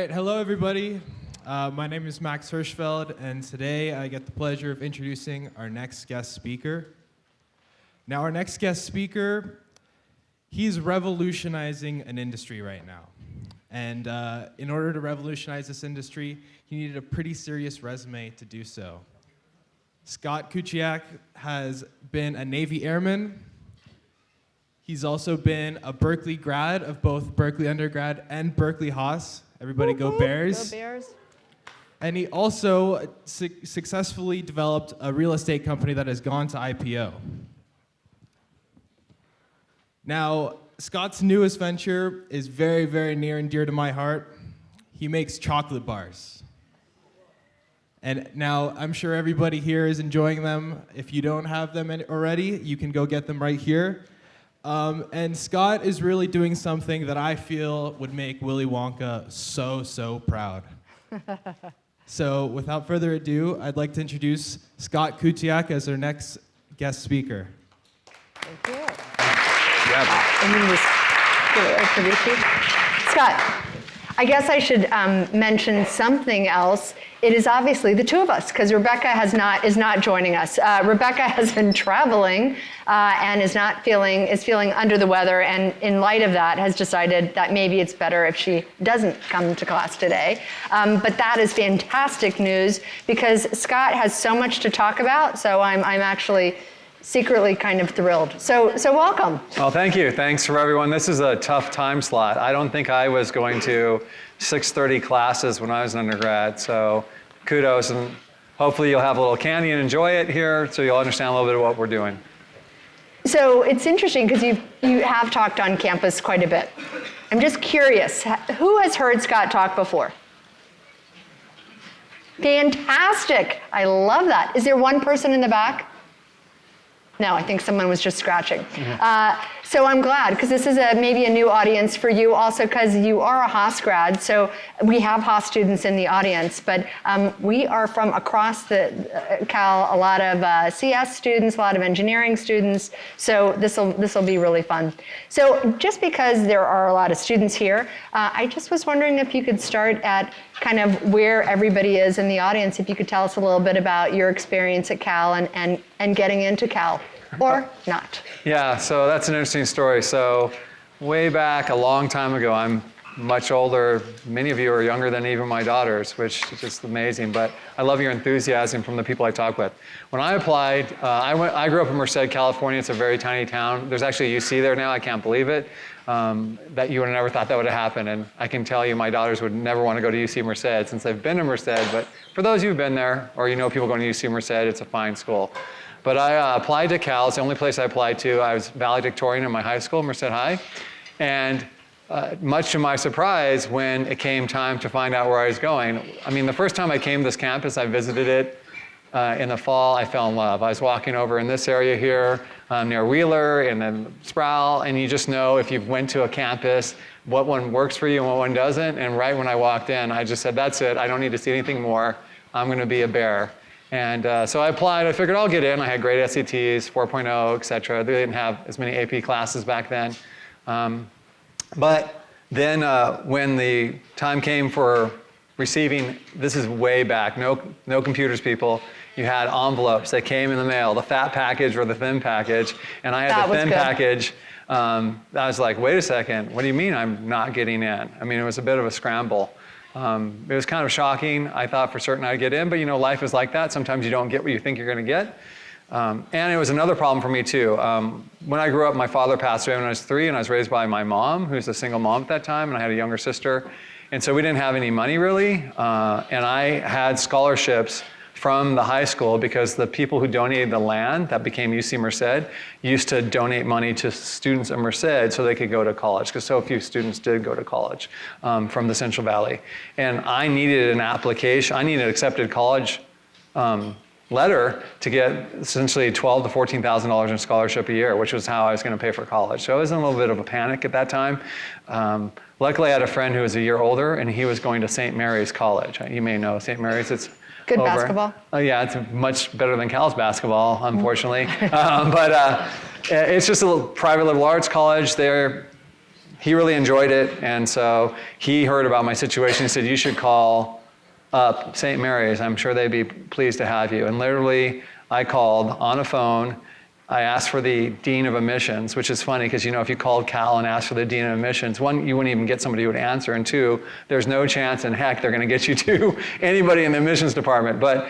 right, hello everybody. My name is Max Hirschfeld, and today I get the pleasure of introducing our next guest speaker. Now, our next guest speaker, he's revolutionizing an industry right now. And in order to revolutionize this industry, he needed a pretty serious resume to do so. Scott Kucirek has been a Navy airman. He's also been a Berkeley grad of both Berkeley undergrad and Berkeley Haas. Everybody go Bears. Go Bears. And he also successfully developed a real estate company that has gone to IPO. Now, Scott's newest venture is very, very near and dear to my heart. He makes chocolate bars. And now, I'm sure everybody here is enjoying them. If you don't have them already, you can go get them right here. And Scott is really doing something that I feel would make Willy Wonka so, so proud. So without further ado, I'd like to introduce Scott Kucirek as our next guest speaker. Thank you. Scott, I guess I should mention something else. It is obviously the two of us, because Rebecca is not joining us. Rebecca has been traveling and is feeling under the weather, and in light of that has decided that maybe it's better if she doesn't come to class today. But that is fantastic news, because Scott has so much to talk about, so I'm actually secretly kind of thrilled. So welcome. Well, thank you. Thanks for everyone. This is a tough time slot. I don't think I was going to 6:30 classes when I was an undergrad, so kudos, and hopefully you'll have a little candy and enjoy it here so you'll understand a little bit of what we're doing. So it's interesting because you have talked on campus quite a bit. I'm just curious, who has heard Scott talk before? Fantastic. I love that. Is there one person in the back? No, I think someone was just scratching. So I'm glad, because this is maybe a new audience for you also, because you are a Haas grad, so we have Haas students in the audience, but we are from across the Cal, a lot of CS students, a lot of engineering students, so this will be really fun. So just because there are a lot of students here, I just was wondering if you could start at kind of where everybody is in the audience, if you could tell us a little bit about your experience at Cal and getting into Cal. Or not. Yeah, so that's an interesting story. So way back a long time ago, I'm much older. Many of you are younger than even my daughters, which is just amazing. But I love your enthusiasm from the people I talk with. When I applied, I grew up in Merced, California. It's a very tiny town. There's actually a UC there now. I can't believe it. That you would have never thought that would have happened. And I can tell you my daughters would never want to go to UC Merced since they've been to Merced. But for those who've been there, or you know people going to UC Merced, it's a fine school. But I applied to Cal. It's the only place I applied to. I was valedictorian in my high school, Merced High. And much to my surprise, when it came time to find out where I was going, I mean, the first time I came to this campus, I visited it in the fall, I fell in love. I was walking over in this area here near Wheeler and then Sproul, and you just know if you've went to a campus, what one works for you and what one doesn't. And right when I walked in, I just said, that's it. I don't need to see anything more. I'm going to be a bear. And so I applied. I figured I'll get in. I had great SATs, 4.0, et cetera. They didn't have as many AP classes back then. But then when the time came for receiving, this is way back, no computers, people. You had envelopes that came in the mail, the fat package or the thin package. And I had the thin package. I was like, wait a second, what do you mean I'm not getting in? I mean, it was a bit of a scramble. It was kind of shocking. I thought for certain I'd get in, but you know, life is like that. Sometimes you don't get what you think you're going to get. And it was another problem for me too. When I grew up, my father passed away when I was 3, and I was raised by my mom, who's a single mom at that time, and I had a younger sister. And so we didn't have any money really. And I had scholarships from the high school because the people who donated the land that became UC Merced used to donate money to students at Merced so they could go to college, because so few students did go to college from the Central Valley. And I needed an application, I needed an accepted college letter to get essentially $12,000 to $14,000 in scholarship a year, which was how I was going to pay for college. So I was in a little bit of a panic at that time. Luckily, I had a friend who was a year older, and he was going to St. Mary's College. You may know St. Mary's. It's good basketball. Yeah, it's much better than Cal's basketball, unfortunately. But it's just a little private liberal arts college. he really enjoyed it, and so he heard about my situation. He said, you should call up St. Mary's. I'm sure they'd be pleased to have you. And literally, I called on a phone. I asked for the Dean of Admissions, which is funny because, if you called Cal and asked for the Dean of Admissions, one, you wouldn't even get somebody who would answer, and two, there's no chance in heck they're going to get you to anybody in the admissions department. But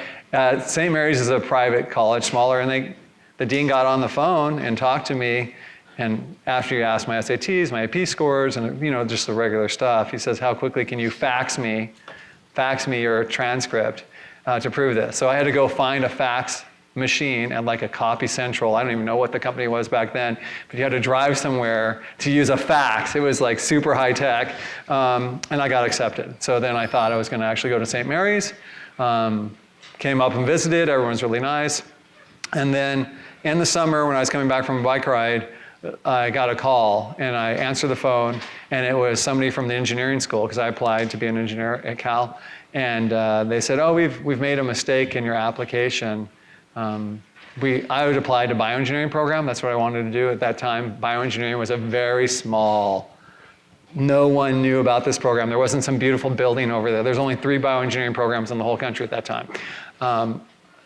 St. Mary's is a private college, smaller, and the dean got on the phone and talked to me. And after you asked my SATs, my AP scores, and just the regular stuff, he says, how quickly can you fax me your transcript to prove this? So I had to go find a fax machine at like a Copy Central. I don't even know what the company was back then, but you had to drive somewhere to use a fax. It was like super high tech, and I got accepted. So then I thought I was going to actually go to St. Mary's. Came up and visited. Everyone's really nice. And then in the summer, when I was coming back from a bike ride, I got a call, and I answered the phone, and it was somebody from the engineering school, because I applied to be an engineer at Cal. And they said, oh, we've made a mistake in your application. I would apply to bioengineering program. That's what I wanted to do at that time. Bioengineering was a very small, no one knew about this program. There wasn't some beautiful building over there. There's only 3 bioengineering programs in the whole country at that time.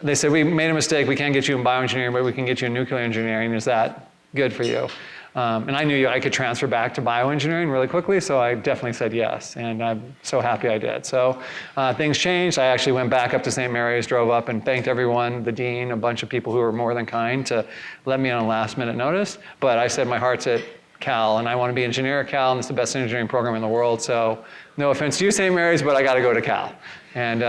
They said, we made a mistake. We can't get you in bioengineering, but we can get you in nuclear engineering. Is that good for you? And I knew I could transfer back to bioengineering really quickly, so I definitely said yes, and I'm so happy I did. So things changed. I actually went back up to St. Mary's, drove up and thanked everyone, the dean, a bunch of people who were more than kind to let me on a last minute notice. But I said my heart's at Cal, and I want to be an engineer at Cal, and it's the best engineering program in the world. So no offense to you, St. Mary's, but I got to go to Cal. And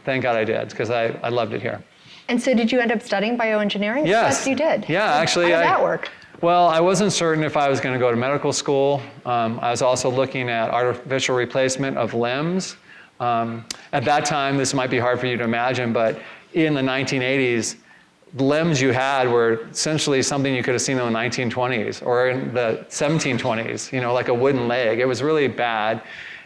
thank God I did, because I loved it here. And so did you end up studying bioengineering? Yes. Yes, you did. Yeah, actually. How did that work? Well, I wasn't certain if I was going to go to medical school. I was also looking at artificial replacement of limbs. At that time, this might be hard for you to imagine, but in the 1980s, the limbs you had were essentially something you could have seen in the 1920s or in the 1720s, like a wooden leg. It was really bad.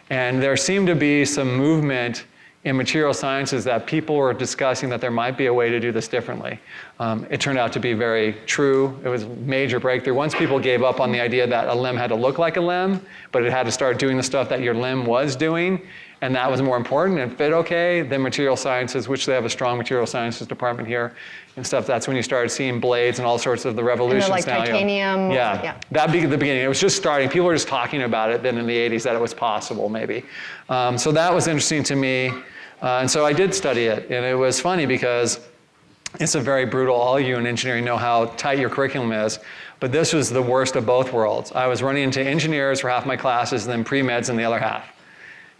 And there seemed to be some movement in material sciences that people were discussing that there might be a way to do this differently. It turned out to be very true. It was a major breakthrough. Once people gave up on the idea that a limb had to look like a limb, but it had to start doing the stuff that your limb was doing, and that was more important and fit okay, then material sciences, which they have a strong material sciences department here and stuff, that's when you started seeing blades and all sorts of the revolutions. Like now. titanium. Yeah, that'd be the beginning. It was just starting. People were just talking about it then in the 80s that it was possible maybe. So that was interesting to me. And so I did study it, and it was funny because it's a very brutal, all you in engineering know how tight your curriculum is, but this was the worst of both worlds. I was running into engineers for half my classes and then pre-meds in the other half.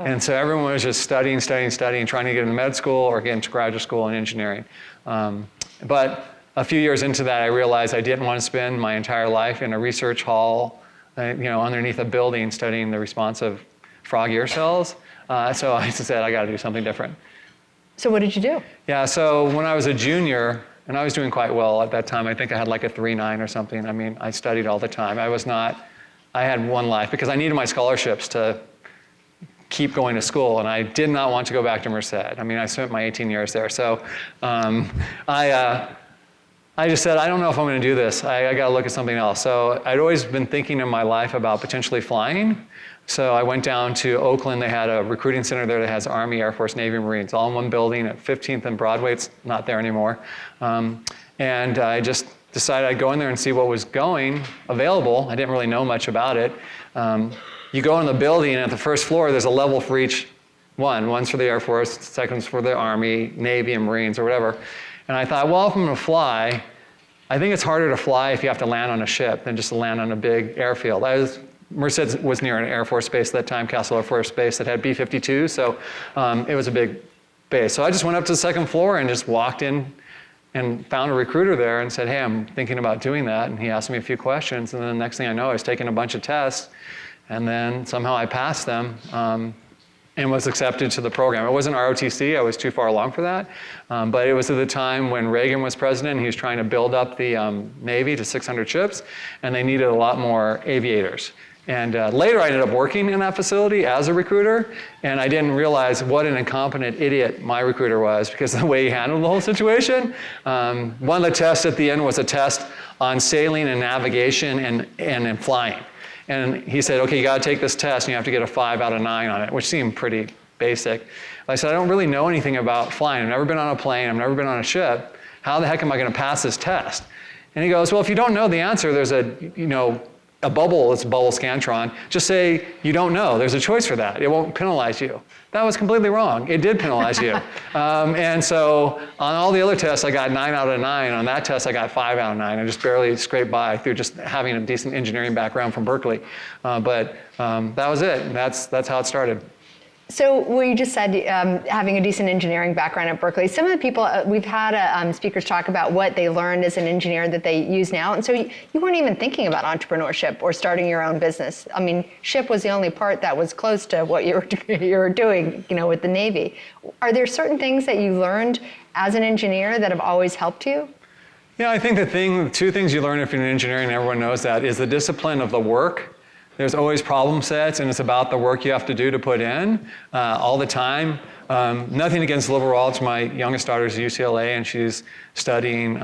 And so everyone was just studying, trying to get into med school or get into graduate school in engineering. But a few years into that, I realized I didn't want to spend my entire life in a research hall, underneath a building studying the response of frog ear cells. So I said, I got to do something different. So what did you do? Yeah, so when I was a junior, and I was doing quite well at that time, I think I had like a 3.9 or something. I mean, I studied all the time. I had one life because I needed my scholarships to keep going to school, and I did not want to go back to Merced. I mean, I spent my 18 years there. So I just said, I don't know if I'm going to do this. I got to look at something else. So I'd always been thinking in my life about potentially flying. So I went down to Oakland. They had a recruiting center there that has Army, Air Force, Navy, Marines, all in one building at 15th and Broadway. It's not there anymore. And I just decided I'd go in there and see what was available. I didn't really know much about it. You go in the building, and at the first floor, there's a level for each one. One's for the Air Force, second's for the Army, Navy, and Marines, or whatever. And I thought, well, if I'm going to fly, I think it's harder to fly if you have to land on a ship than just to land on a big airfield. Merced was near an Air Force base at that time, Castle Air Force Base, that had B-52, so it was a big base. So I just went up to the second floor and just walked in and found a recruiter there and said, hey, I'm thinking about doing that. And he asked me a few questions, and then the next thing I know, I was taking a bunch of tests, and then somehow I passed them and was accepted to the program. It wasn't ROTC, I was too far along for that, but it was at the time when Reagan was president, and he was trying to build up the Navy to 600 ships, and they needed a lot more aviators. And later I ended up working in that facility as a recruiter, and I didn't realize what an incompetent idiot my recruiter was because of the way he handled the whole situation. One of the tests at the end was a test on sailing and navigation and flying. And he said, okay, you got to take this test and you have to get a 5 out of 9 on it, which seemed pretty basic. I said, I don't really know anything about flying. I've never been on a plane. I've never been on a ship. How the heck am I going to pass this test? And he goes, well, if you don't know the answer, there's a bubble, it's a bubble scantron. Just say you don't know. There's a choice for that. It won't penalize you. That was completely wrong. It did penalize you. And so on all the other tests, I got 9 out of 9. On that test, I got 5 out of 9. I just barely scraped by through just having a decent engineering background from Berkeley. But that was it. And that's how it started. So, well, you just said having a decent engineering background at Berkeley. Some of the people, we've had speakers talk about what they learned as an engineer that they use now. And so you weren't even thinking about entrepreneurship or starting your own business. I mean, ship was the only part that was close to what you were doing, with the Navy. Are there certain things that you learned as an engineer that have always helped you? Yeah, I think the two things you learn if you're in engineering, and everyone knows that, is the discipline of the work. There's always problem sets, and it's about the work you have to do to put in all the time. Nothing against Liv Walsh. My youngest daughter is at UCLA, and she's studying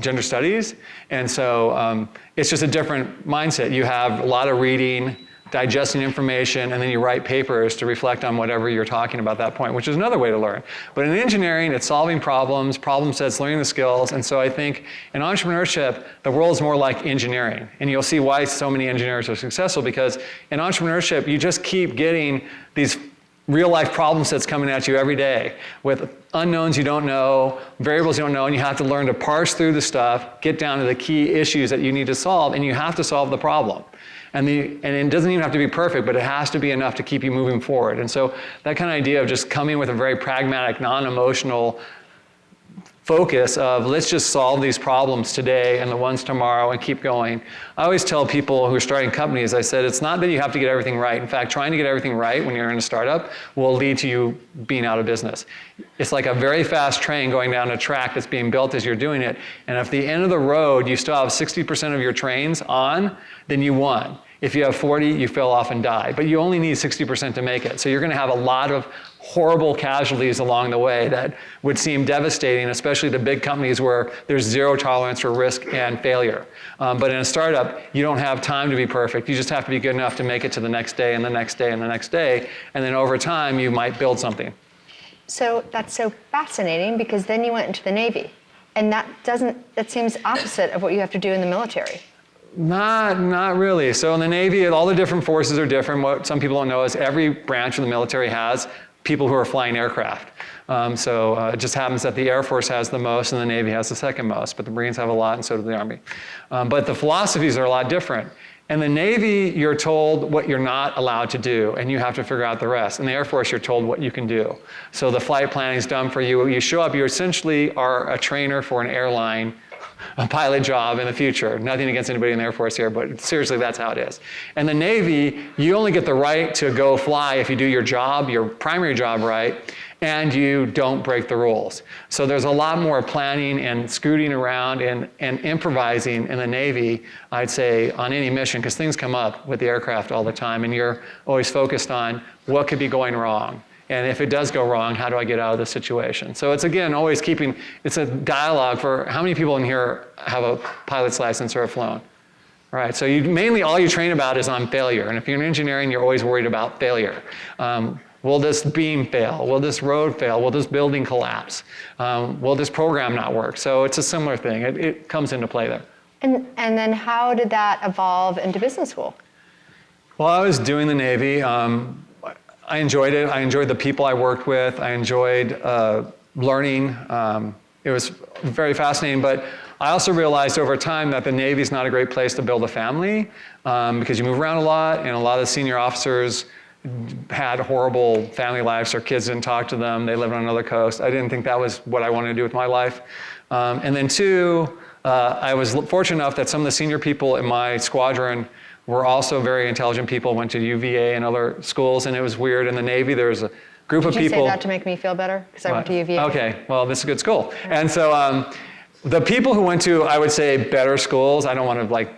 gender studies. And so it's just a different mindset. You have a lot of reading, digesting information, and then you write papers to reflect on whatever you're talking about at that point, which is another way to learn. But in engineering, it's solving problems, problem sets, learning the skills. And so I think in entrepreneurship, the world is more like engineering. And you'll see why so many engineers are successful, because in entrepreneurship, you just keep getting these real life problem sets coming at you every day with unknowns you don't know, variables you don't know, and you have to learn to parse through the stuff, get down to the key issues that you need to solve, and you have to solve the problem. And it doesn't even have to be perfect, but it has to be enough to keep you moving forward. And so that kind of idea of just coming with a very pragmatic, non-emotional focus of let's just solve these problems today and the ones tomorrow and keep going. I always tell people who are starting companies, I said, it's not that you have to get everything right. In fact, trying to get everything right when you're in a startup will lead to you being out of business. It's like a very fast train going down a track that's being built as you're doing it. And if at the end of the road, you still have 60% of your trains on, then you won. If you have 40, you fell off and die. But you only need 60% to make it. So you're going to have a lot of horrible casualties along the way that would seem devastating, especially to big companies where there's zero tolerance for risk and failure. But in a startup, you don't have time to be perfect. You just have to be good enough to make it to the next day and the next day and the next day. And then over time, you might build something. So that's so fascinating, because then you went into the Navy. And that seems opposite of what you have to do in the military. Not really. So in the Navy, all the different forces are different. What some people don't know is every branch of the military has people who are flying aircraft. It just happens that the Air Force has the most and the Navy has the second most, but the Marines have a lot and so do the Army. But the philosophies are a lot different. In the Navy, you're told what you're not allowed to do, and you have to figure out the rest. In the Air Force, you're told what you can do. So the flight planning is done for you. When you show up, you essentially are a trainer for an airline, a pilot job in the future. Nothing against anybody in the Air Force here, but seriously, that's how it is. In the Navy, you only get the right to go fly if you do your job, your primary job right, and you don't break the rules. So there's a lot more planning and scooting around and improvising in the Navy, I'd say, on any mission, because things come up with the aircraft all the time, and you're always focused on what could be going wrong. And if it does go wrong, how do I get out of this situation? So it's, again, always it's a dialogue for how many people in here have a pilot's license or have flown? Right, so mainly all you train about is on failure. And if you're in engineering, you're always worried about failure. Will this beam fail? Will this road fail? Will this building collapse? Will this program not work? So it's a similar thing. It comes into play there. And then how did that evolve into business school? Well, I was doing the Navy. I enjoyed it. I enjoyed the people I worked with. I enjoyed learning. It was very fascinating. But I also realized over time that the Navy is not a great place to build a family because you move around a lot, and a lot of the senior officers had horrible family lives. Their kids didn't talk to them. They lived on another coast. I didn't think that was what I wanted to do with my life. And then two, I was fortunate enough that some of the senior people in my squadron were also very intelligent people, went to UVA and other schools, and it was weird. In the Navy, there was a group of people. Did you say that to make me feel better? Because I went to UVA. Okay, well, this is a good school. And so the people who went to, I would say, better schools, I don't want to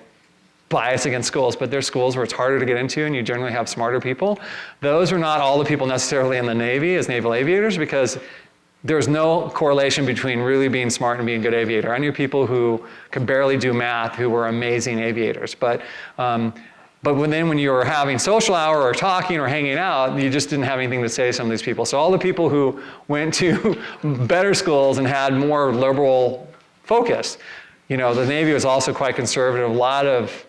bias against schools, but there's schools where it's harder to get into and you generally have smarter people. Those are not all the people necessarily in the Navy as naval aviators, because there's no correlation between really being smart and being a good aviator. I knew people who could barely do math who were amazing aviators. But But when you were having social hour or talking or hanging out, you just didn't have anything to say to some of these people. So all the people who went to better schools and had more liberal focus, the Navy was also quite conservative. A lot of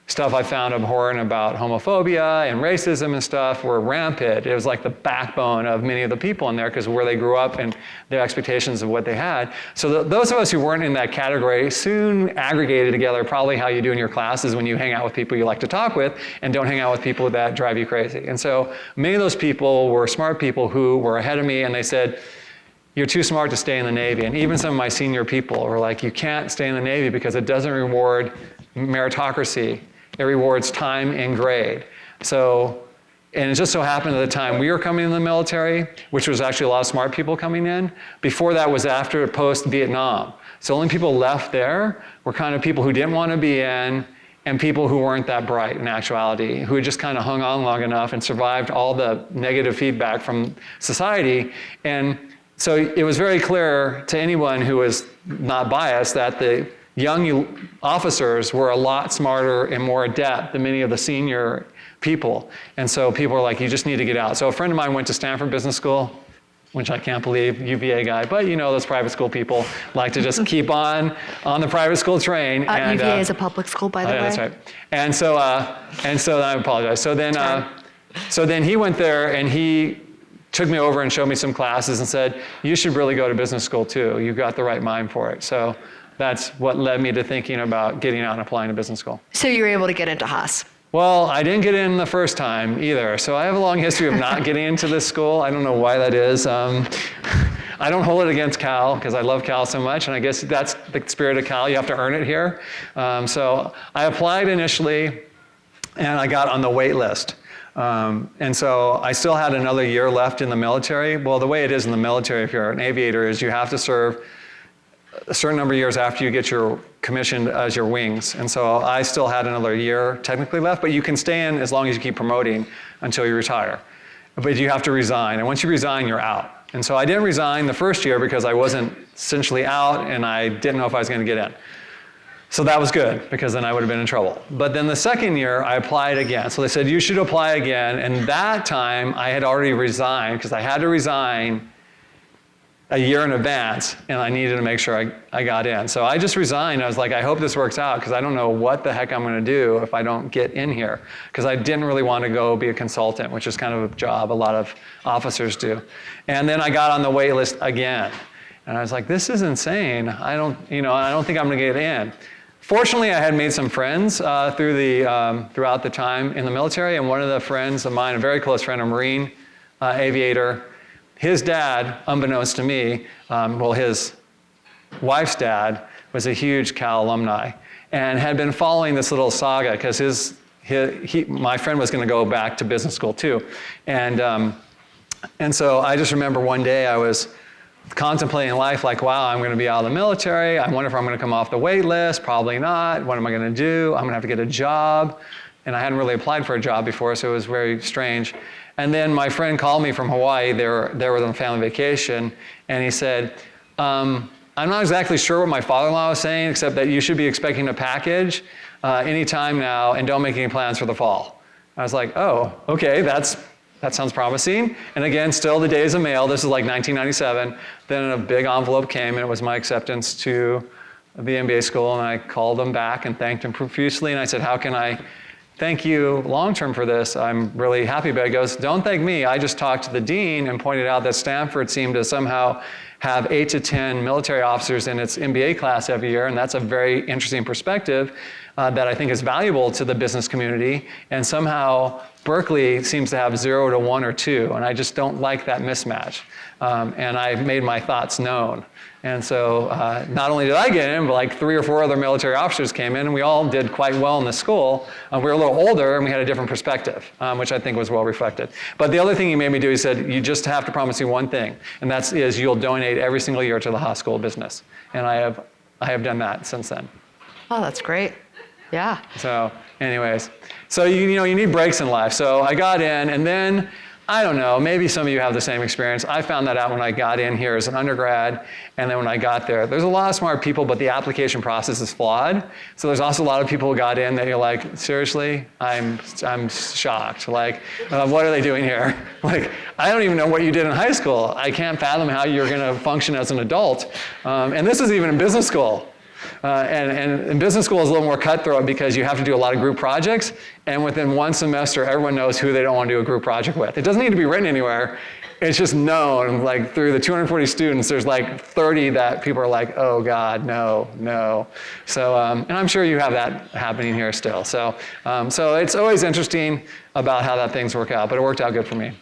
stuff I found abhorrent about homophobia and racism and stuff were rampant. It was like the backbone of many of the people in there because where they grew up and their expectations of what they had. So those of us who weren't in that category soon aggregated together, probably how you do in your classes when you hang out with people you like to talk with and don't hang out with people that drive you crazy. And so many of those people were smart people who were ahead of me, and they said, you're too smart to stay in the Navy. And even some of my senior people were like, you can't stay in the Navy because it doesn't reward meritocracy. It rewards time and grade. So, and it just so happened at the time we were coming in the military, which was actually a lot of smart people coming in. Before that was after post-Vietnam. So only people left there were kind of people who didn't want to be in and people who weren't that bright in actuality, who had just kind of hung on long enough and survived all the negative feedback from society. And so it was very clear to anyone who was not biased that the young officers were a lot smarter and more adept than many of the senior people. And so people were like, you just need to get out. So a friend of mine went to Stanford Business School, which I can't believe, UVA guy, but those private school people like to just keep on the private school train. And, UVA is a public school, by the way. Yeah, that's right. And so I apologize. So then he went there and he took me over and showed me some classes and said, you should really go to business school too. You've got the right mind for it. So that's what led me to thinking about getting out and applying to business school. So you were able to get into Haas? Well, I didn't get in the first time either. So I have a long history of not getting into this school. I don't know why that is. I don't hold it against Cal because I love Cal so much. And I guess that's the spirit of Cal. You have to earn it here. So I applied initially and I got on the wait list. And so I still had another year left in the military. Well, the way it is in the military, if you're an aviator, is you have to serve a certain number of years after you get your commissioned as your wings. And so I still had another year technically left, but you can stay in as long as you keep promoting until you retire. But you have to resign. And once you resign, you're out. And so I didn't resign the first year because I wasn't essentially out and I didn't know if I was going to get in. So that was good because then I would have been in trouble. But then the second year, I applied again. So they said, you should apply again. And that time I had already resigned because I had to resign a year in advance, and I needed to make sure I got in. So I just resigned. I was like, I hope this works out because I don't know what the heck I'm going to do if I don't get in here. Because I didn't really want to go be a consultant, which is kind of a job a lot of officers do. And then I got on the wait list again. And I was like, this is insane. I don't think I'm going to get in. Fortunately, I had made some friends throughout the time in the military. And one of the friends of mine, a very close friend, a Marine aviator, his dad, unbeknownst to me, his wife's dad was a huge Cal alumni and had been following this little saga because my friend was going to go back to business school too. And so I just remember one day I was contemplating life like, wow, I'm going to be out of the military. I wonder if I'm going to come off the wait list. Probably not. What am I going to do? I'm going to have to get a job. And I hadn't really applied for a job before, so it was very strange. And then my friend called me from Hawaii. They were on family vacation. And he said, I'm not exactly sure what my father-in-law was saying, except that you should be expecting a package anytime now and don't make any plans for the fall. I was like, oh, okay, that sounds promising. And again, still the days of mail. This is like 1997. Then a big envelope came, and it was my acceptance to the MBA school. And I called them back and thanked him profusely. And I said, how can I thank you long-term for this? I'm really happy. But he goes, don't thank me. I just talked to the dean and pointed out that Stanford seemed to somehow have 8 to 10 military officers in its MBA class every year. And that's a very interesting perspective that I think is valuable to the business community. And somehow Berkeley seems to have 0 to 1 or 2. And I just don't like that mismatch. And I made my thoughts known. And so not only did I get in, but like 3 or 4 other military officers came in, and we all did quite well in the school. We were a little older, and we had a different perspective, which I think was well reflected. But the other thing he made me do, he said, you just have to promise me one thing, and that is you'll donate every single year to the Haas School of Business. And I have done that since then. Oh, that's great. Yeah. So anyways, so you need breaks in life. So I got in, and then I don't know, maybe some of you have the same experience. I found that out when I got in here as an undergrad, and then when I got there. There's a lot of smart people, but the application process is flawed. So there's also a lot of people who got in that you're like, seriously? I'm shocked. Like, what are they doing here? Like, I don't even know what you did in high school. I can't fathom how you're gonna function as an adult. And this is even in business school. And business school is a little more cutthroat because you have to do a lot of group projects, and within one semester, everyone knows who they don't want to do a group project with. It doesn't need to be written anywhere. It's just known, like through the 240 students, there's like 30 that people are like, oh God, no. So, and I'm sure you have that happening here still. So it's always interesting about how that things work out, but it worked out good for me.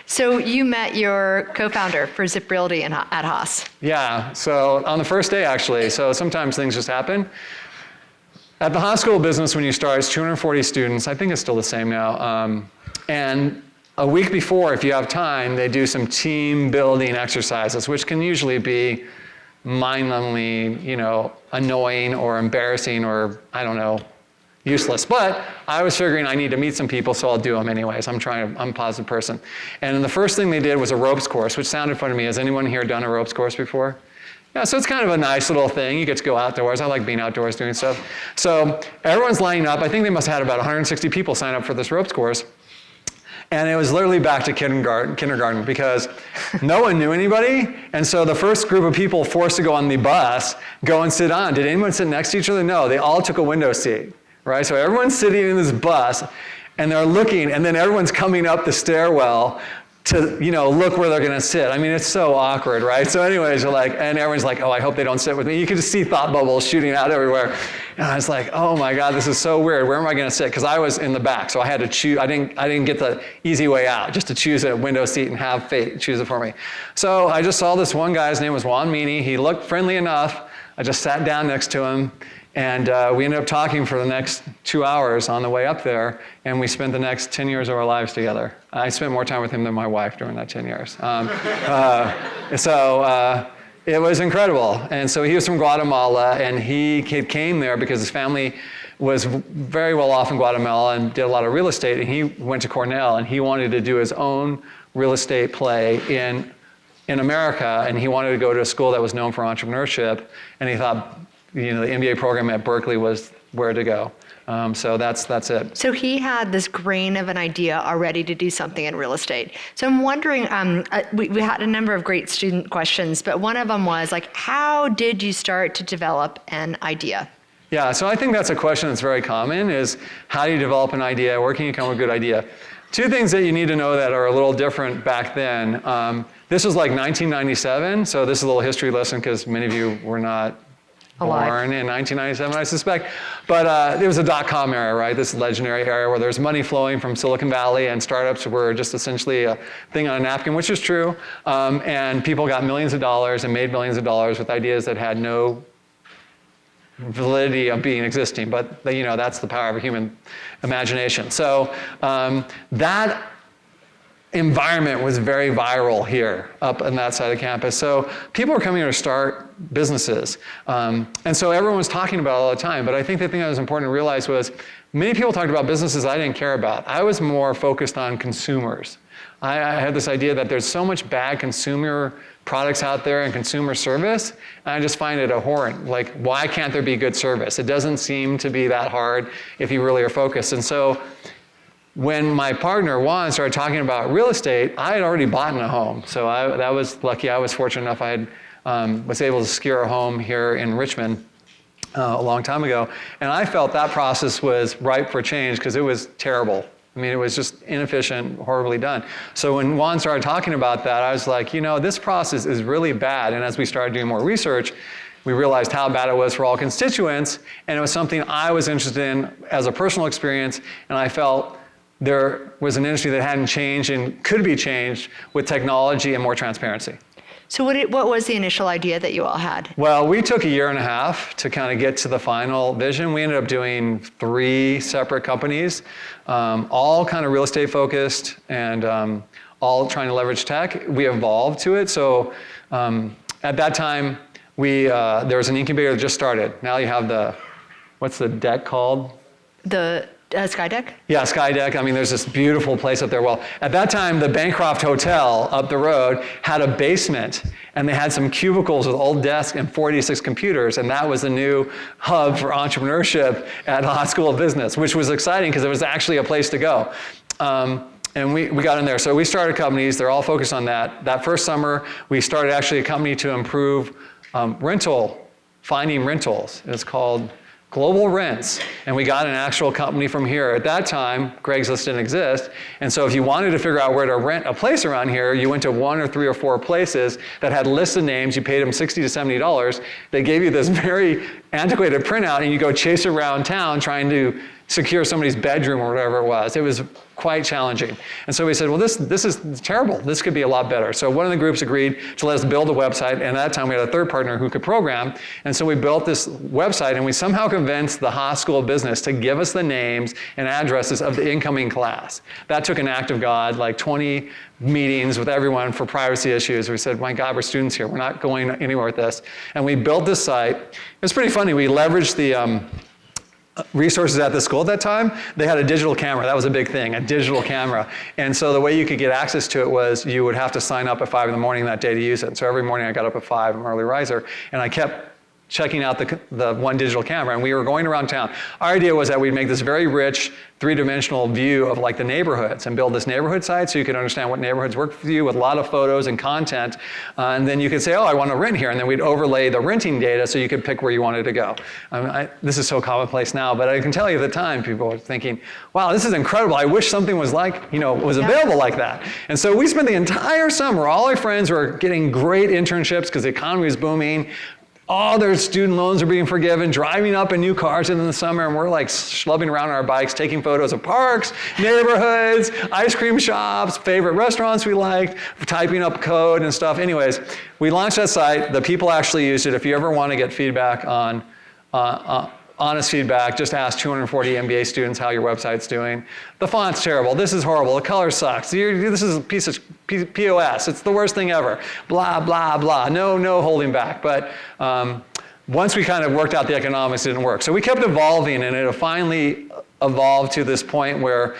So you met your co-founder for ZipRealty at Haas. Yeah, so on the first day actually, so sometimes things just happen. At the Haas School of Business, when you start, it's 240 students. I think it's still the same now. And a week before, if you have time, they do some team building exercises, which can usually be mind-numbingly, annoying or embarrassing or, I don't know, useless. But I was figuring I need to meet some people, so I'll do them anyways. I'm a positive person. And the first thing they did was a ropes course, which sounded fun to me. Has anyone here done a ropes course before? Yeah, so it's kind of a nice little thing. You get to go outdoors. I like being outdoors doing stuff. So everyone's lining up. I think they must have had about 160 people sign up for this ropes course. And it was literally back to kindergarten because no one knew anybody. And so the first group of people forced to go on the bus, go and sit on. Did anyone sit next to each other? No, they all took a window seat. Right, so everyone's sitting in this bus, and they're looking, and then everyone's coming up the stairwell to, look where they're gonna sit. I mean, it's so awkward, right? So anyways, you're like, and everyone's like, oh, I hope they don't sit with me. You could just see thought bubbles shooting out everywhere. And I was like, oh my God, this is so weird. Where am I gonna sit? Because I was in the back, so I had to choose. I didn't get the easy way out, just to choose a window seat and have fate choose it for me. So I just saw this one guy, his name was Juan Meany. He looked friendly enough. I just sat down next to him. And we ended up talking for the next 2 hours on the way up there, and we spent the next 10 years of our lives together. I spent more time with him than my wife during that 10 years. So it was incredible. And so he was from Guatemala, and he came there because his family was very well off in Guatemala and did a lot of real estate, and he went to Cornell, and he wanted to do his own real estate play in America, and he wanted to go to a school that was known for entrepreneurship, and he thought, the MBA program at Berkeley was where to go. So that's it. So he had this grain of an idea already to do something in real estate. So I'm wondering, we had a number of great student questions, but one of them was like, how did you start to develop an idea? Yeah, so I think that's a question that's very common is how do you develop an idea? Where can you come up with a good idea? Two things that you need to know that are a little different back then. This was like 1997, so this is a little history lesson because many of you were not born in 1997, I suspect. But it was a dot-com era, right? This legendary era where there's money flowing from Silicon Valley and startups were just essentially a thing on a napkin, which is true. And people got millions of dollars and made millions of dollars with ideas that had no validity of being existing. But that's the power of a human imagination. So that environment was very viral here up on that side of campus. So people were coming here to start businesses. And so everyone was talking about it all the time. But I think the thing that was important to realize was many people talked about businesses I didn't care about. I was more focused on consumers. I had this idea that there's so much bad consumer products out there and consumer service, and I just find it abhorrent. Like, why can't there be good service? It doesn't seem to be that hard if you really are focused. And so when my partner, Juan, started talking about real estate, I had already bought a home. So that was lucky. I was fortunate enough I was able to secure a home here in Richmond a long time ago. And I felt that process was ripe for change because it was terrible. I mean, it was just inefficient, horribly done. So when Juan started talking about that, I was like, this process is really bad. And as we started doing more research, we realized how bad it was for all constituents. And it was something I was interested in as a personal experience. And I felt there was an industry that hadn't changed and could be changed with technology and more transparency. So what was the initial idea that you all had? Well, we took 1.5 years to kind of get to the final vision. We ended up doing 3 separate companies, all kind of real estate focused and all trying to leverage tech. We evolved to it. So at that time, there was an incubator that just started. Now you have what's the deck called? The Skydeck? Yeah, Skydeck. I mean, there's this beautiful place up there. Well, at that time, the Bancroft Hotel up the road had a basement, and they had some cubicles with old desks and 46 computers, and that was the new hub for entrepreneurship at Haas School of Business, which was exciting because it was actually a place to go. And we got in there. So we started companies. They're all focused on that. That first summer, we started actually a company to improve finding rentals. It's called Global Rents, and we got an actual company from here. At that time, Craigslist didn't exist, and so if you wanted to figure out where to rent a place around here, you went to 1 or 3 or 4 places that had lists of names. You paid them $60 to $70. They gave you this very antiquated printout, and you go chase around town trying to secure somebody's bedroom or whatever it was. It was quite challenging. And so we said, well, this is terrible. This could be a lot better. So one of the groups agreed to let us build a website, and at that time we had a third partner who could program. And so we built this website, and we somehow convinced the Haas School of Business to give us the names and addresses of the incoming class. That took an act of God, like 20 meetings with everyone for privacy issues. We said, my God, we're students here. We're not going anywhere with this. And we built this site. It was pretty funny. We leveraged the resources at the school at that time. They had a digital camera. That was a big thing, a digital camera. And so the way you could get access to it was you would have to sign up at 5 in the morning that day to use it. And so every morning I got up at 5, I'm an early riser, and I kept checking out the one digital camera, and we were going around town. Our idea was that we'd make this very rich, three-dimensional view of like the neighborhoods and build this neighborhood site so you could understand what neighborhoods work for you with a lot of photos and content. And then you could say, oh, I want to rent here. And then we'd overlay the renting data so you could pick where you wanted to go. This is so commonplace now, but I can tell you at the time, people were thinking, wow, this is incredible. I wish something was like, was available like that. And so we spent the entire summer, all our friends were getting great internships because the economy was booming. All their student loans are being forgiven, driving up in new cars in the summer, and we're like schlubbing around on our bikes, taking photos of parks, neighborhoods, ice cream shops, favorite restaurants we liked, typing up code and stuff. Anyways, we launched that site. The people actually used it. If you ever want to get feedback on honest feedback, just ask 240 MBA students how your website's doing. The font's terrible. This is horrible. The color sucks. This is a piece of POS. It's the worst thing ever. Blah, blah, blah. No holding back. But once we kind of worked out the economics, it didn't work. So we kept evolving, and it finally evolved to this point where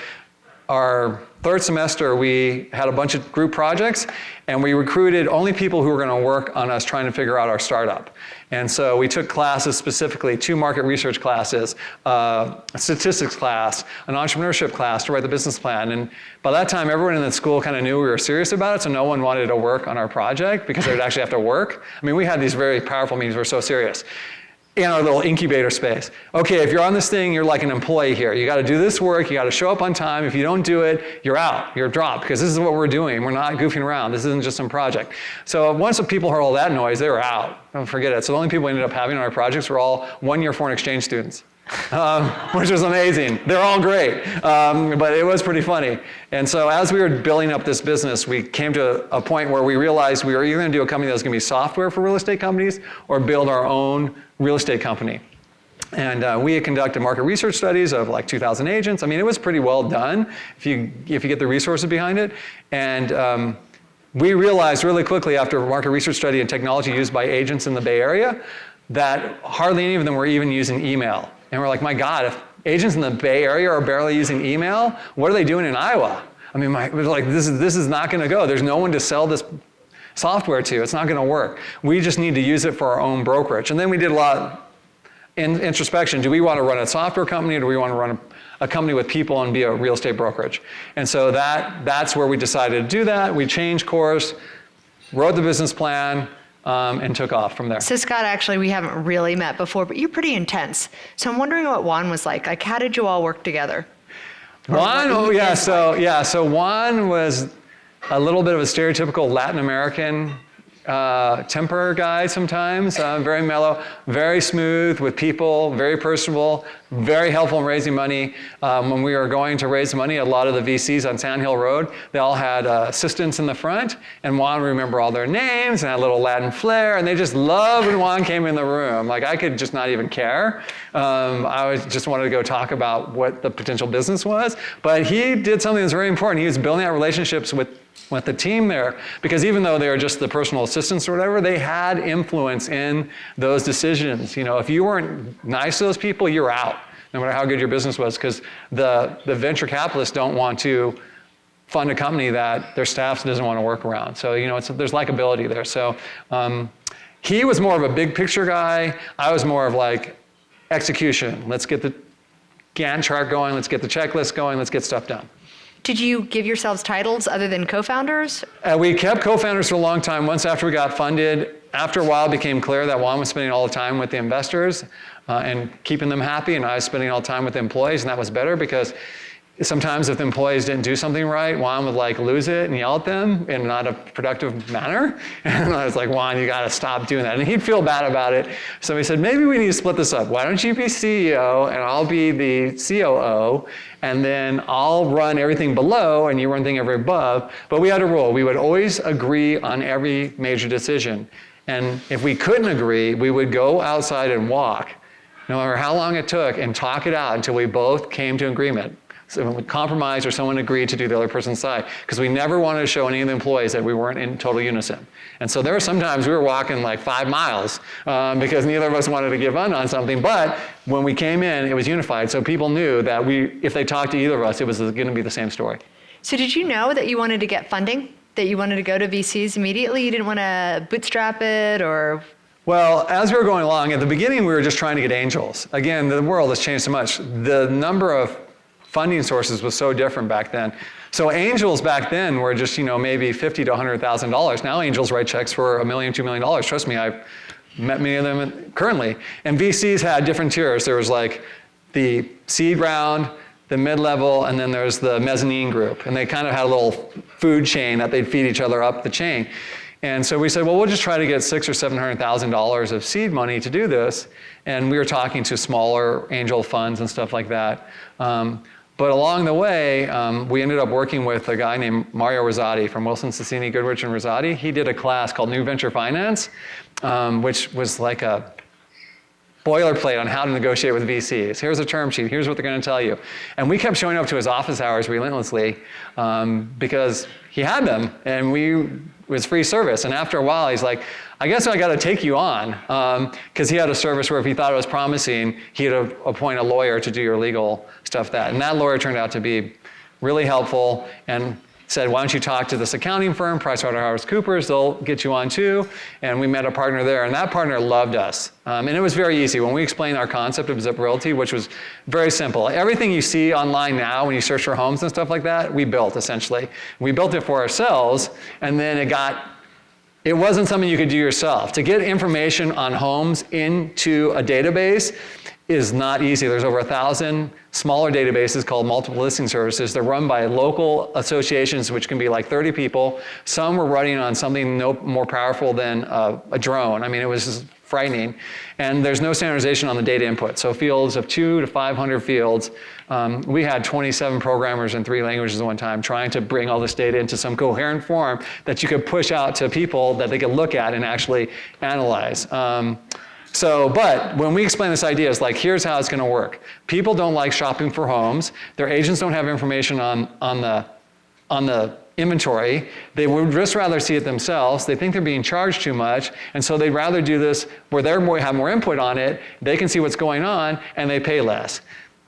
our third semester, we had a bunch of group projects, and we recruited only people who were going to work on us trying to figure out our startup. And so we took classes specifically, 2 market research classes, a statistics class, an entrepreneurship class to write the business plan. And by that time, everyone in the school kind of knew we were serious about it, so no one wanted to work on our project because they would actually have to work. I mean, we had these very powerful meetings. We're so serious. In our little incubator space. Okay, if you're on this thing, you're like an employee here. You got to do this work. You got to show up on time. If you don't do it, you're out. You're dropped because this is what we're doing. We're not goofing around. This isn't just some project. So once the people heard all that noise, they were out. Don't forget it. So the only people we ended up having on our projects were all one-year foreign exchange students, which was amazing. They're all great, but it was pretty funny. And so as we were building up this business, we came to a point where we realized we were either going to do a company that was going to be software for real estate companies or build our own real estate company. And we had conducted market research studies of like 2,000 agents. I mean, it was pretty well done if you get the resources behind it. And we realized really quickly after a market research study and technology used by agents in the Bay Area that hardly any of them were even using email. And we're like, my God, if agents in the Bay Area are barely using email, what are they doing in Iowa? I mean, it was like, this is not going to go. There's no one to sell this software to. It's not going to work. We just need to use it for our own brokerage. And then we did a lot in introspection. Do we want to run a software company, or do we want to run a company with people and be a real estate brokerage? And so that's where we decided to do that. We changed course, wrote the business plan, and took off from there. So Scott, actually, we haven't really met before, but you're pretty intense. So I'm wondering what Juan was like. Like, how did you all work together? Juan, so Juan was a little bit of a stereotypical Latin American temper guy sometimes, very mellow, very smooth with people, very personable, very helpful in raising money. When we were going to raise money, a lot of the VCs on Sand Hill Road, they all had assistants in the front, and Juan would remember all their names and had a little Latin flair, and they just loved when Juan came in the room. Like, I could just not even care. I just wanted to go talk about what the potential business was, but he did something that's very important. He was building out relationships with the team there, because even though they were just the personal assistants or whatever, they had influence in those decisions. If you weren't nice to those people, you're out. no matter how good your business was, because the venture capitalists don't want to fund a company that their staff doesn't want to work around. So, there's likability there. So he was more of a big picture guy. I was more of like execution. Let's get the Gantt chart going. Let's get the checklist going. Let's get stuff done. Did you give yourselves titles other than co-founders? We kept co-founders for a long time. Once after we got funded, after a while it became clear that Juan was spending all the time with the investors and keeping them happy, and I was spending all the time with the employees, and that was better because sometimes if the employees didn't do something right, Juan would like lose it and yell at them in not a productive manner. And I was like, Juan, you gotta stop doing that. And he'd feel bad about it. So we said, maybe we need to split this up. Why don't you be CEO and I'll be the COO, and then I'll run everything below and you run everything above. But we had a rule. We would always agree on every major decision. And if we couldn't agree, we would go outside and walk, no matter how long it took, and talk it out until we both came to agreement. So we compromised or someone agreed to do the other person's side, because we never wanted to show any of the employees that we weren't in total unison. And so there were sometimes we were walking like 5 miles because neither of us wanted to give on something. But when we came in, it was unified. So people knew that if they talked to either of us, it was going to be the same story. So did you know that you wanted to get funding? That you wanted to go to VCs immediately? You didn't want to bootstrap it or? Well, as we were going along, at the beginning, we were just trying to get angels. Again, the world has changed so much. The number of funding sources was so different back then. So angels back then were just, maybe $50,000 to $100,000. Now angels write checks for $1 million, $2 million. Trust me, I've met many of them currently. And VCs had different tiers. There was like the seed round, the mid-level, and then there's the mezzanine group. And they kind of had a little food chain that they'd feed each other up the chain. And so we said, well, we'll just try to get $600,000 or $700,000 of seed money to do this. And we were talking to smaller angel funds and stuff like that. But along the way, we ended up working with a guy named Mario Rosati from Wilson Sonsini Goodrich and Rosati. He did a class called New Venture Finance, which was like a boilerplate on how to negotiate with VCs. Here's a term sheet. Here's what they're going to tell you. And we kept showing up to his office hours relentlessly because he had them, and it was free service. And after a while, he's like, I guess I got to take you on, because he had a service where if he thought it was promising, he'd appoint a lawyer to do your legal stuff. And that lawyer turned out to be really helpful and said, why don't you talk to this accounting firm, PricewaterhouseCoopers, they'll get you on too. And we met a partner there, and that partner loved us. And it was very easy. When we explained our concept of zipRealty, which was very simple. Everything you see online now when you search for homes and stuff like that, we built essentially. We built it for ourselves, and then it wasn't something you could do yourself. To get information on homes into a database is not easy. There's over 1,000 smaller databases called multiple listing services. They're run by local associations, which can be like 30 people. Some were running on something no more powerful than a drone. I mean, it was just frightening. And there's no standardization on the data input. So fields of 200 to 500 fields. We had 27 programmers in 3 languages at one time trying to bring all this data into some coherent form that you could push out to people that they could look at and actually analyze. But when we explain this idea, it's like, here's how it's going to work. People don't like shopping for homes. Their agents don't have information on the inventory. They would just rather see it themselves. They think they're being charged too much, and so they'd rather do this where they have more input on it. They can see what's going on, and they pay less.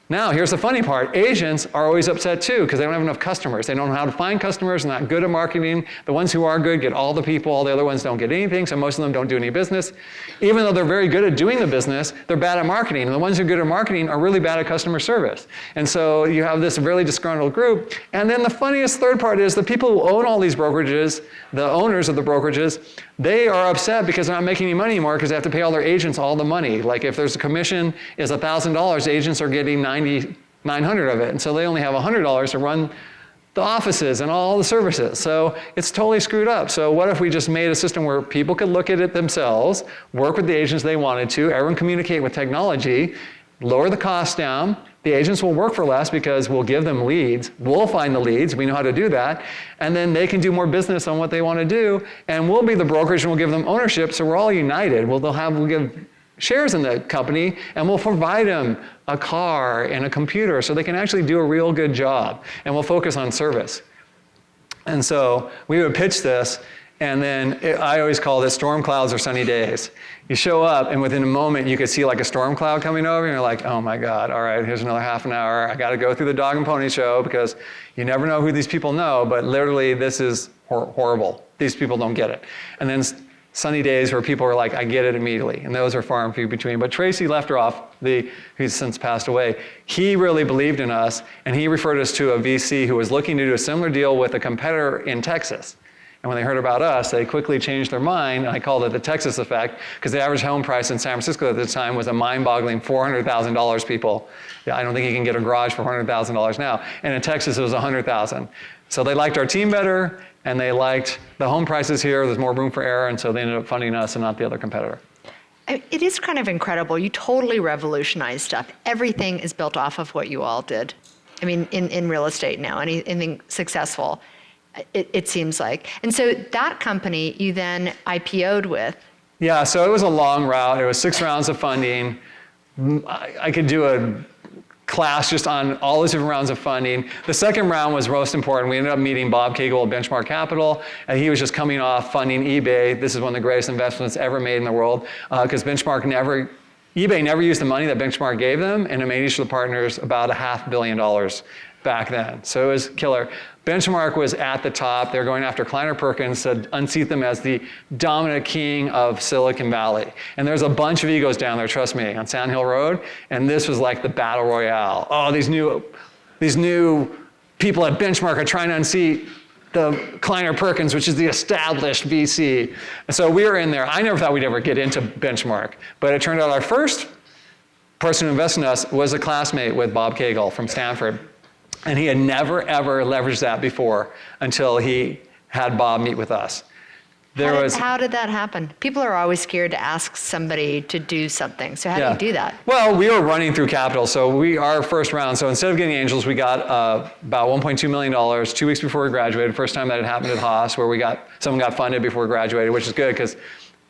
Now, here's the funny part. Agents are always upset too because they don't have enough customers. They don't know how to find customers, they're not good at marketing. The ones who are good get all the people, all the other ones don't get anything, so most of them don't do any business. Even though they're very good at doing the business, they're bad at marketing. And the ones who are good at marketing are really bad at customer service. And so you have this really disgruntled group. And then the funniest third part is the people who own all these brokerages, the owners of the brokerages, they are upset because they're not making any money anymore because they have to pay all their agents all the money. Like if there's a commission is $1,000, agents are getting $900 of it. And so they only have $100 to run the offices and all the services. So it's totally screwed up. So what if we just made a system where people could look at it themselves, work with the agents they wanted to, everyone communicate with technology, lower the cost down. The agents will work for less because we'll give them leads. We'll find the leads. We know how to do that. And then they can do more business on what they want to do. And we'll be the brokerage and we'll give them ownership. So we're all united. We'll give shares in the company and we'll provide them a car and a computer so they can actually do a real good job. And we'll focus on service. And so we would pitch this. And then I always call this storm clouds or sunny days. You show up, and within a moment, you could see like a storm cloud coming over, and you're like, oh my God, all right, here's another half an hour. I got to go through the dog and pony show because you never know who these people know, but literally this is horrible. These people don't get it. And then sunny days where people are like, I get it immediately. And those are far and few between. But Tracy Lefteroff, who's since passed away, he really believed in us, and he referred us to a VC who was looking to do a similar deal with a competitor in Texas. And when they heard about us, they quickly changed their mind, and I called it the Texas effect, because the average home price in San Francisco at the time was a mind-boggling $400,000, people. I don't think you can get a garage for $400,000 now. And in Texas, it was $100,000. So they liked our team better, and they liked the home prices here. There's more room for error, and so they ended up funding us and not the other competitor. It is kind of incredible. You totally revolutionized stuff. Everything is built off of what you all did. I mean, in real estate now, anything successful, it seems like. And so that company you then IPO'd with. Yeah, so it was a long route. It was 6 rounds of funding. I could do a class just on all those different rounds of funding. The second round was most important. We ended up meeting Bob Cagle at Benchmark Capital, and he was just coming off funding eBay. This is one of the greatest investments ever made in the world, because eBay never used the money that Benchmark gave them, and it made each of the partners about $500 million back then. So it was killer. Benchmark was at the top. They were going after Kleiner Perkins to unseat them as the dominant king of Silicon Valley. And there's a bunch of egos down there, trust me, on Sand Hill Road. And this was like the battle royale. Oh, these new people at Benchmark are trying to unseat the Kleiner Perkins, which is the established VC. And so we were in there. I never thought we'd ever get into Benchmark. But it turned out our first person who invested in us was a classmate with Bob Cagle from Stanford. And he had never, ever leveraged that before until he had Bob meet with us. How did that happen? People are always scared to ask somebody to do something. So how do you do that? Well, we were running through capital. So our first round, so instead of getting angels, we got about $1.2 million 2 weeks before we graduated. First time that had happened at Haas, where someone got funded before we graduated, which is good because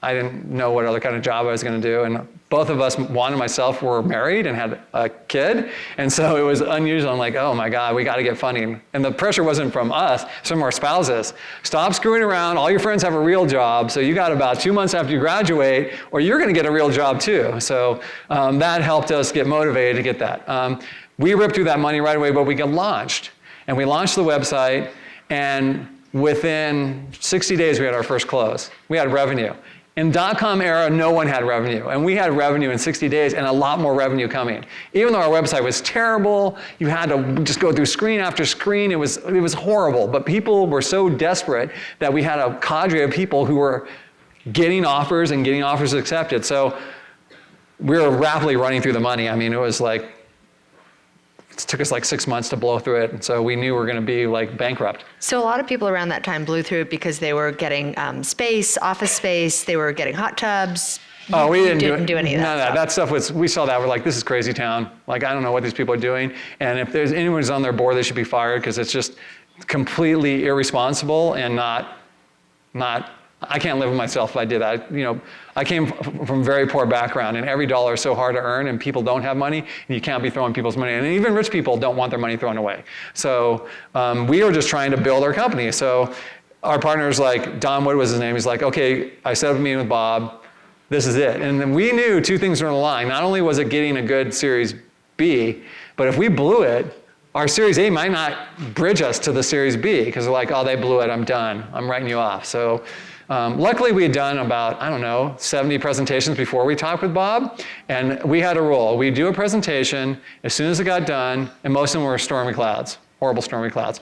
I didn't know what other kind of job I was going to do. And both of us, Juan and myself, were married and had a kid. And so it was unusual. I'm like, oh my God, we got to get funding. And the pressure wasn't from us, from our spouses. Stop screwing around. All your friends have a real job. So you got about 2 months after you graduate, or you're going to get a real job too. So that helped us get motivated to get that. We ripped through that money right away, but we got launched. And we launched the website. And within 60 days, we had our first close. We had revenue. In dot-com era, no one had revenue. And we had revenue in 60 days and a lot more revenue coming. Even though our website was terrible, you had to just go through screen after screen. It was horrible. But people were so desperate that we had a cadre of people who were getting offers and getting offers accepted. So we were rapidly running through the money. I mean, it took us like 6 months to blow through it. And so we knew we were going to be like bankrupt. So a lot of people around that time blew through it because they were getting office space, they were getting hot tubs. Oh, we didn't do any of that. None of that. That stuff we saw that, we're like, this is crazy town. Like, I don't know what these people are doing. And if there's anyone who's on their board, they should be fired because it's just completely irresponsible and not, I can't live with myself if I did that. I came from a very poor background, and every dollar is so hard to earn, and people don't have money, and you can't be throwing people's money. And even rich people don't want their money thrown away. So we were just trying to build our company. So our partners, like Don Wood was his name, he's like, okay, I set up a meeting with Bob. This is it. And then we knew 2 things were on the line. Not only was it getting a good Series B, but if we blew it, our Series A might not bridge us to the Series B because they're like, oh, they blew it, I'm done. I'm writing you off. So luckily we had done about, 70 presentations before we talked with Bob. And we had a rule. We'd do a presentation as soon as it got done, and most of them were stormy clouds. Horrible stormy clouds.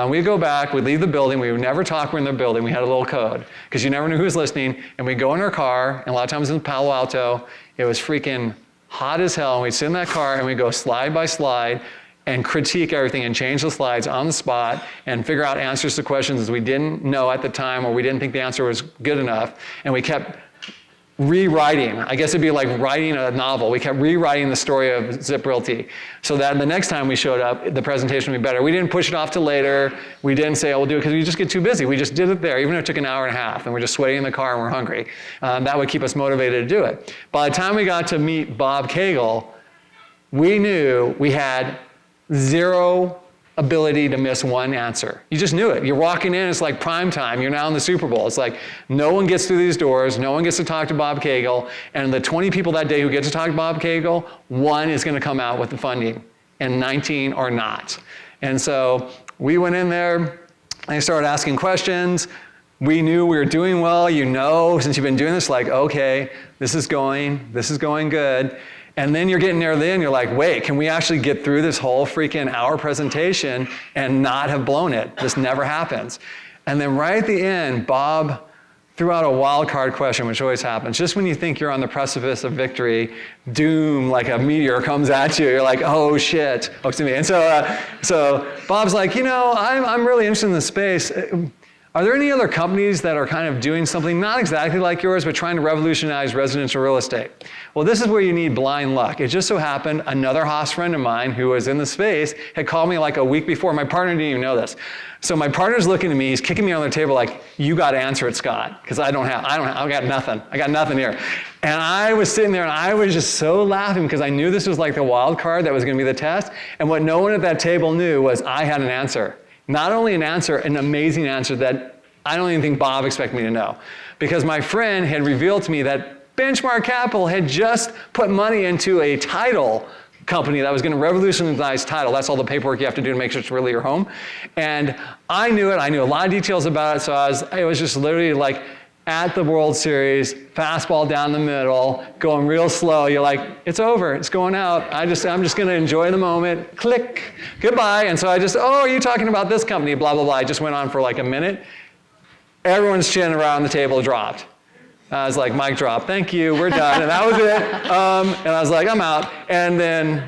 We'd go back, we'd leave the building, we would never talk when in the building, we had a little code, because you never knew who was listening, and we'd go in our car, and a lot of times in Palo Alto, it was freaking hot as hell, and we'd sit in that car, and we'd go slide by slide, and critique everything, and change the slides on the spot, and figure out answers to questions we didn't know at the time, or we didn't think the answer was good enough, and we kept rewriting. I guess it'd be like writing a novel. We kept rewriting the story of zipRealty so that the next time we showed up, the presentation would be better. We didn't push it off to later. We didn't say, oh, we'll do it, because we just get too busy. We just did it there, even if it took an hour and a half, and we're just sweating in the car and we're hungry. That would keep us motivated to do it. By the time we got to meet Bob Cagle, we knew we had 0 ability to miss one answer. You just knew it. You're walking in, it's like prime time. You're now in the Super Bowl. It's like no one gets through these doors. No one gets to talk to Bob Cagle. And the 20 people that day who get to talk to Bob Cagle, one is going to come out with the funding, and 19 are not. And so we went in there. I started asking questions. We knew we were doing well. You know, since you've been doing this, like, okay, this is going good. And then you're getting there, then you're like, wait, can we actually get through this whole freaking hour presentation and not have blown it? This never happens. And then right at the end, Bob threw out a wild card question, which always happens. Just when you think you're on the precipice of victory, doom, like a meteor comes at you. You're like, oh shit. Oh, excuse me. And so Bob's like, you know, I'm really interested in this space. Are there any other companies that are kind of doing something not exactly like yours, but trying to revolutionize residential real estate? Well, this is where you need blind luck. It just so happened another Haas friend of mine who was in the space had called me like a week before. My partner didn't even know this. So my partner's looking at me, he's kicking me on the table like, you got to answer it, Scott, because I got nothing. I got nothing here. And I was sitting there and I was just so laughing because I knew this was like the wild card that was going to be the test. And what no one at that table knew was I had an answer. Not only an answer, an amazing answer that I don't even think Bob expected me to know. Because my friend had revealed to me that Benchmark Capital had just put money into a title company that was going to revolutionize title. That's all the paperwork you have to do to make sure it's really your home. And I knew it. I knew a lot of details about it. So it was just literally like at the World Series, fastball down the middle, going real slow. You're like, it's over. It's going out. I'm just going to enjoy the moment. Click. Goodbye. And so are you talking about this company? Blah, blah, blah. I just went on for like a minute. Everyone's chin around the table dropped. I was like, mic drop, thank you, we're done. And that was it. And I was like, I'm out. And then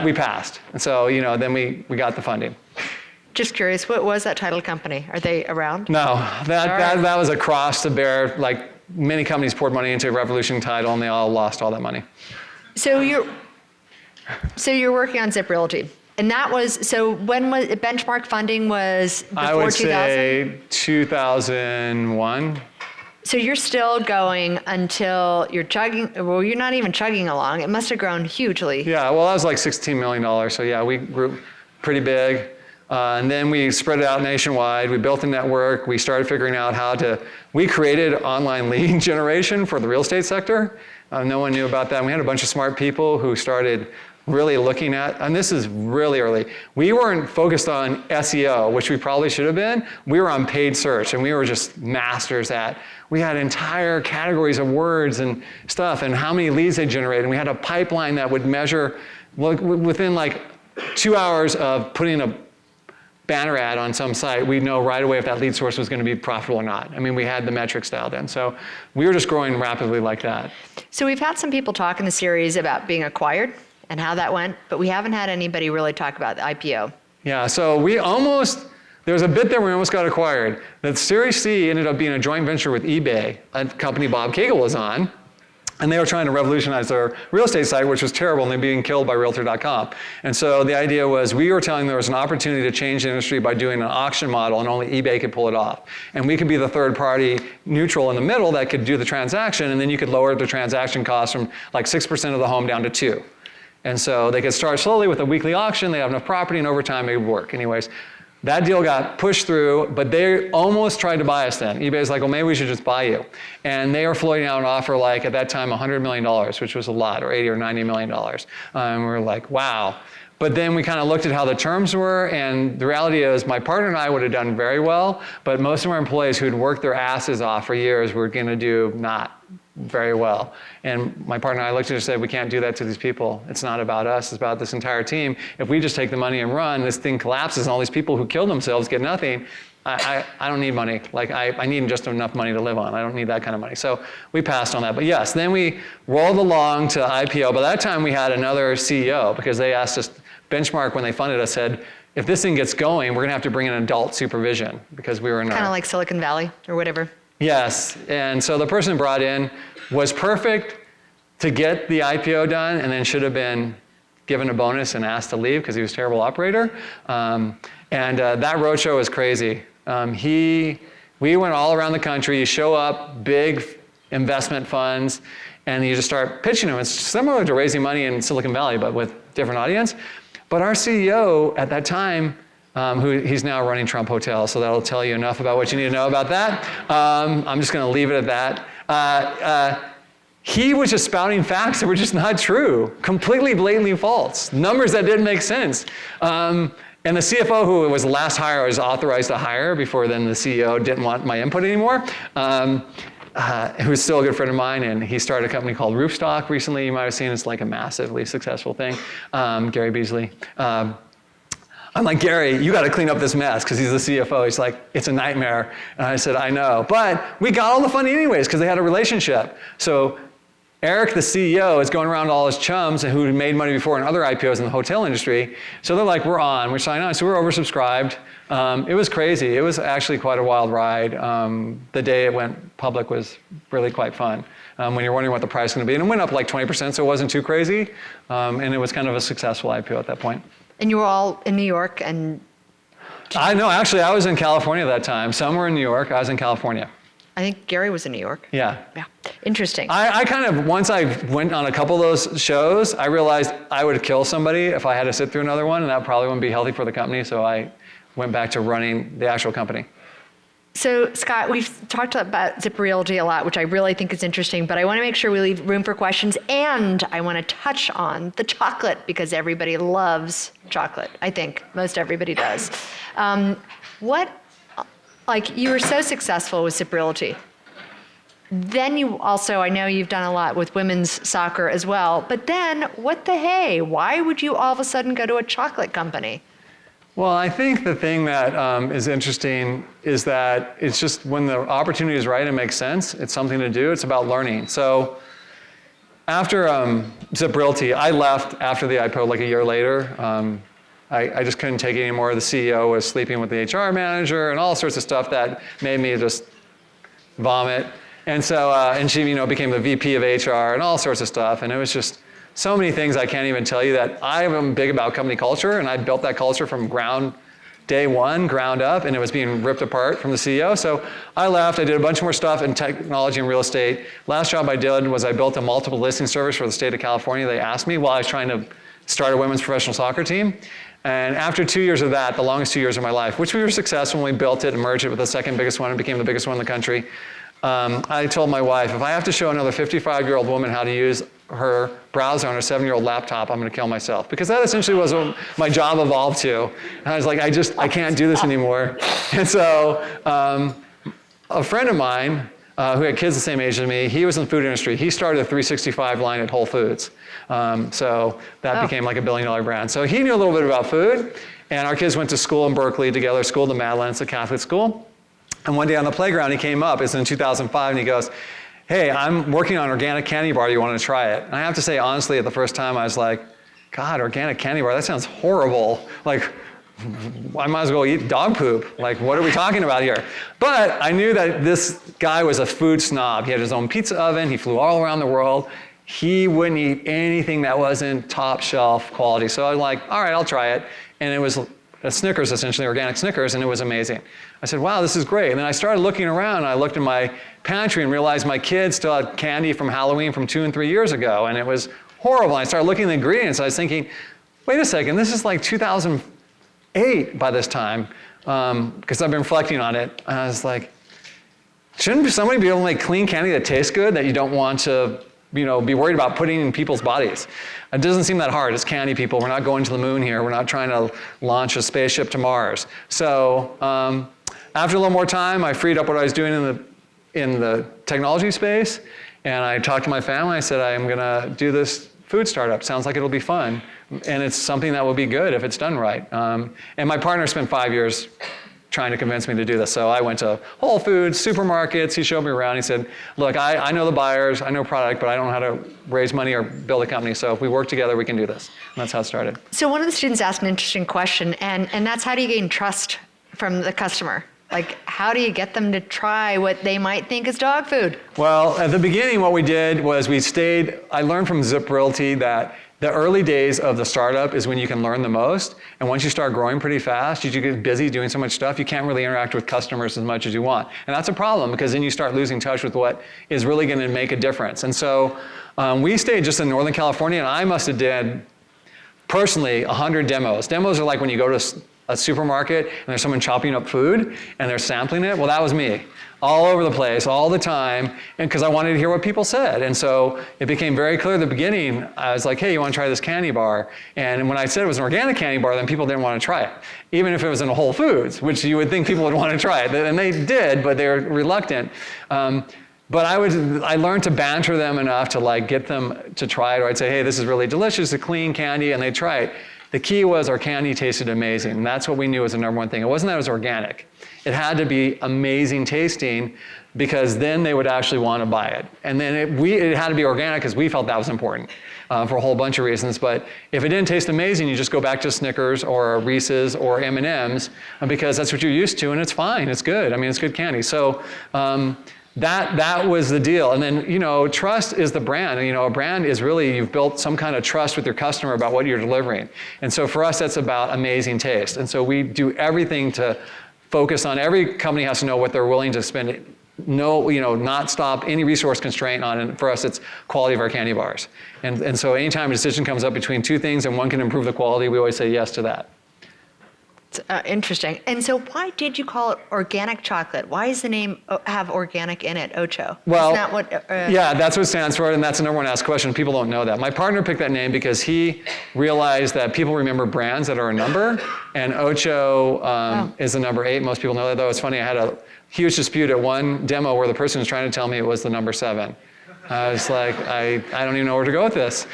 we passed. And so, then we got the funding. Just curious, what was that title company? Are they around? No, that was a cross to bear. Like many companies poured money into Revolution Title and they all lost all that money. So you're working on zipRealty. And that was, so when was benchmark funding was before 2000? I would say 2001. So you're still going until you're chugging, well, you're not even chugging along. It must have grown hugely. Yeah, well, that was like $16 million. So yeah, we grew pretty big. And then we spread it out nationwide. We built a network. We started figuring out we created online lead generation for the real estate sector. No one knew about that. And we had a bunch of smart people who started really looking at, and this is really early, we weren't focused on SEO, which we probably should have been. We were on paid search, and we were just masters at. We had entire categories of words and stuff, and how many leads they generated. And we had a pipeline that would measure, within like 2 hours of putting a banner ad on some site, we'd know right away if that lead source was going to be profitable or not. I mean, we had the metrics dialed in. So we were just growing rapidly like that. So we've had some people talk in the series about being acquired and how that went, but we haven't had anybody really talk about the IPO. Yeah, so there was a bit there where we almost got acquired. The Series C ended up being a joint venture with eBay, a company Bob Cagle was on, and they were trying to revolutionize their real estate site, which was terrible, and they're being killed by Realtor.com. And so the idea was we were telling them there was an opportunity to change the industry by doing an auction model, and only eBay could pull it off. And we could be the third party neutral in the middle that could do the transaction, and then you could lower the transaction cost from like 6% of the home down to 2%. And so they could start slowly with a weekly auction, they have enough property, and over time it would work. Anyways, that deal got pushed through, but they almost tried to buy us then. eBay's like, well, maybe we should just buy you. And they were floating out an offer like, at that time, $100 million, which was a lot, or $80 or $90 million. And we were like, wow. But then we kind of looked at how the terms were, and the reality is my partner and I would have done very well, but most of our employees who'd worked their asses off for years were going to do not very well. And my partner and I looked at it and said, we can't do that to these people. It's not about us, it's about this entire team. If we just take the money and run, this thing collapses and all these people who killed themselves get nothing. I don't need money. Like I need just enough money to live on. I don't need that kind of money. So we passed on that. But yes, then we rolled along to IPO. By that time we had another CEO because they asked us, Benchmark when they funded us said, if this thing gets going, we're gonna have to bring in adult supervision because we were in kind of like Silicon Valley or whatever. Yes, and so the person brought in was perfect to get the IPO done and then should have been given a bonus and asked to leave because he was a terrible operator. And that roadshow was crazy. We went all around the country, you show up, big investment funds, and you just start pitching them. It's similar to raising money in Silicon Valley, but with different audience. But our CEO at that time he's now running Trump Hotels, so that'll tell you enough about what you need to know about that. I'm just going to leave it at that. He was just spouting facts that were just not true, completely blatantly false, numbers that didn't make sense. And the CFO, who was the last hire I was authorized to hire before then the CEO didn't want my input anymore, who's still a good friend of mine, and he started a company called Roofstock recently. You might have seen it's like a massively successful thing, Gary Beasley. I'm like, Gary, you got to clean up this mess, because he's the CFO. He's like, it's a nightmare. And I said, I know. But we got all the funding anyways, because they had a relationship. So Eric, the CEO, is going around to all his chums and who made money before in other IPOs in the hotel industry. So they're like, we're on, we're signing on. So we're oversubscribed. It was crazy. It was actually quite a wild ride. The day it went public was really quite fun. When you're wondering what the price is going to be. And it went up like 20%, so it wasn't too crazy. And it was kind of a successful IPO at that point. And you were all in New York and... I know, actually, I was in California at that time. Some were in New York, I was in California. I think Gary was in New York. Yeah. Yeah, interesting. I kind of, once I went on a couple of those shows, I realized I would kill somebody if I had to sit through another one, and that probably wouldn't be healthy for the company, so I went back to running the actual company. So Scott, we've talked about zipRealty a lot, which I really think is interesting, but I want to make sure we leave room for questions, and I want to touch on the chocolate, because everybody loves chocolate. I think most everybody does. You were so successful with zipRealty. Then you also, I know you've done a lot with women's soccer as well, but then what the hey? Why would you all of a sudden go to a chocolate company? Well, I think the thing that is interesting is that it's just when the opportunity is right and makes sense, it's something to do. It's about learning. So after zipRealty, I left after the IPO like a year later. I just couldn't take it anymore. The CEO was sleeping with the HR manager and all sorts of stuff that made me just vomit. And so, and she, became the VP of HR and all sorts of stuff. And it was just so many things I can't even tell you that I am big about company culture, and I built that culture from day one, ground up, and it was being ripped apart from the CEO. So I left, I did a bunch more stuff in technology and real estate. Last job I did was I built a multiple listing service for the state of California. They asked me while I was trying to start a women's professional soccer team. And after 2 years of that, the longest 2 years of my life, which we were successful when we built it and merged it with the second biggest one and became the biggest one in the country, I told my wife, if I have to show another 55-year-old woman how to use her browser on a 7-year-old laptop, I'm going to kill myself. Because that essentially was what my job evolved to. And I was like, I can't do this anymore. And so a friend of mine who had kids the same age as me, he was in the food industry. He started a 365 line at Whole Foods. So that became like $1 billion brand. So he knew a little bit about food. And our kids went to school in Berkeley together, School of the Madeleine, it's a Catholic school. And one day on the playground, he came up, it's in 2005, and he goes, hey, I'm working on organic candy bar, you want to try it? And I have to say, honestly, at the first time, I was like, God, organic candy bar, that sounds horrible. Like, I might as well eat dog poop. Like, what are we talking about here? But I knew that this guy was a food snob. He had his own pizza oven, he flew all around the world. He wouldn't eat anything that wasn't top shelf quality. So I was like, all right, I'll try it. And it was a Snickers, essentially, organic Snickers, and it was amazing. I said, wow, this is great. And then I started looking around, and I looked in my pantry and realized my kids still had candy from Halloween from 2 and 3 years ago, and it was horrible. And I started looking at the ingredients, and I was thinking, wait a second, this is like 2008 by this time, because I've been reflecting on it. And I was like, shouldn't somebody be able to make clean candy that tastes good that you don't want to be worried about putting in people's bodies? It doesn't seem that hard. It's candy, people. We're not going to the moon here. We're not trying to launch a spaceship to Mars. So after a little more time, I freed up what I was doing in the technology space, and I talked to my family. I said, I'm going to do this food startup. Sounds like it'll be fun, and it's something that will be good if it's done right. And my partner spent 5 years trying to convince me to do this. So I went to Whole Foods, supermarkets. He showed me around. He said, look, I know the buyers, I know product, but I don't know how to raise money or build a company. So if we work together, we can do this. And that's how it started. So one of the students asked an interesting question, and that's how do you gain trust from the customer? Like, how do you get them to try what they might think is dog food? Well, at the beginning, what we did was I learned from zipRealty that the early days of the startup is when you can learn the most. And once you start growing pretty fast, you get busy doing so much stuff, you can't really interact with customers as much as you want. And that's a problem, because then you start losing touch with what is really going to make a difference. And so we stayed just in Northern California, and I must have did, personally, 100 demos. Demos are like when you go to a supermarket and there's someone chopping up food and they're sampling it? Well, that was me. All over the place, all the time, and because I wanted to hear what people said. And so it became very clear at the beginning, I was like, hey, you want to try this candy bar? And when I said it was an organic candy bar, then people didn't want to try it. Even if it was in Whole Foods, which you would think people would want to try it. And they did, but they were reluctant. But I learned to banter them enough to like get them to try it, or I'd say, hey, this is really delicious, a clean candy, and they'd try it. The key was our candy tasted amazing, and that's what we knew was the number one thing. It wasn't that it was organic. It had to be amazing tasting, because then they would actually want to buy it. And then it had to be organic because we felt that was important for a whole bunch of reasons. But if it didn't taste amazing, you just go back to Snickers or Reese's or M&M's because that's what you're used to, and it's fine, it's good. I mean, it's good candy. So that was the deal. And then, trust is the brand. A brand is really, you've built some kind of trust with your customer about what you're delivering. And so for us, that's about amazing taste. And so we do everything to focus on, every company has to know what they're willing to spend, not stop any resource constraint on. And for us, it's quality of our candy bars. And so anytime a decision comes up between two things and one can improve the quality, we always say yes to that. It's interesting. And so why did you call it organic chocolate? Why does the name have organic in it, OCHO? Well, isn't that what, yeah, that's what it stands for, and that's the number one asked question. People don't know that. My partner picked that name because he realized that people remember brands that are a number, and OCHO is the number 8. Most people know that, though. It's funny, I had a huge dispute at one demo where the person was trying to tell me it was the number 7. I was like, I don't even know where to go with this.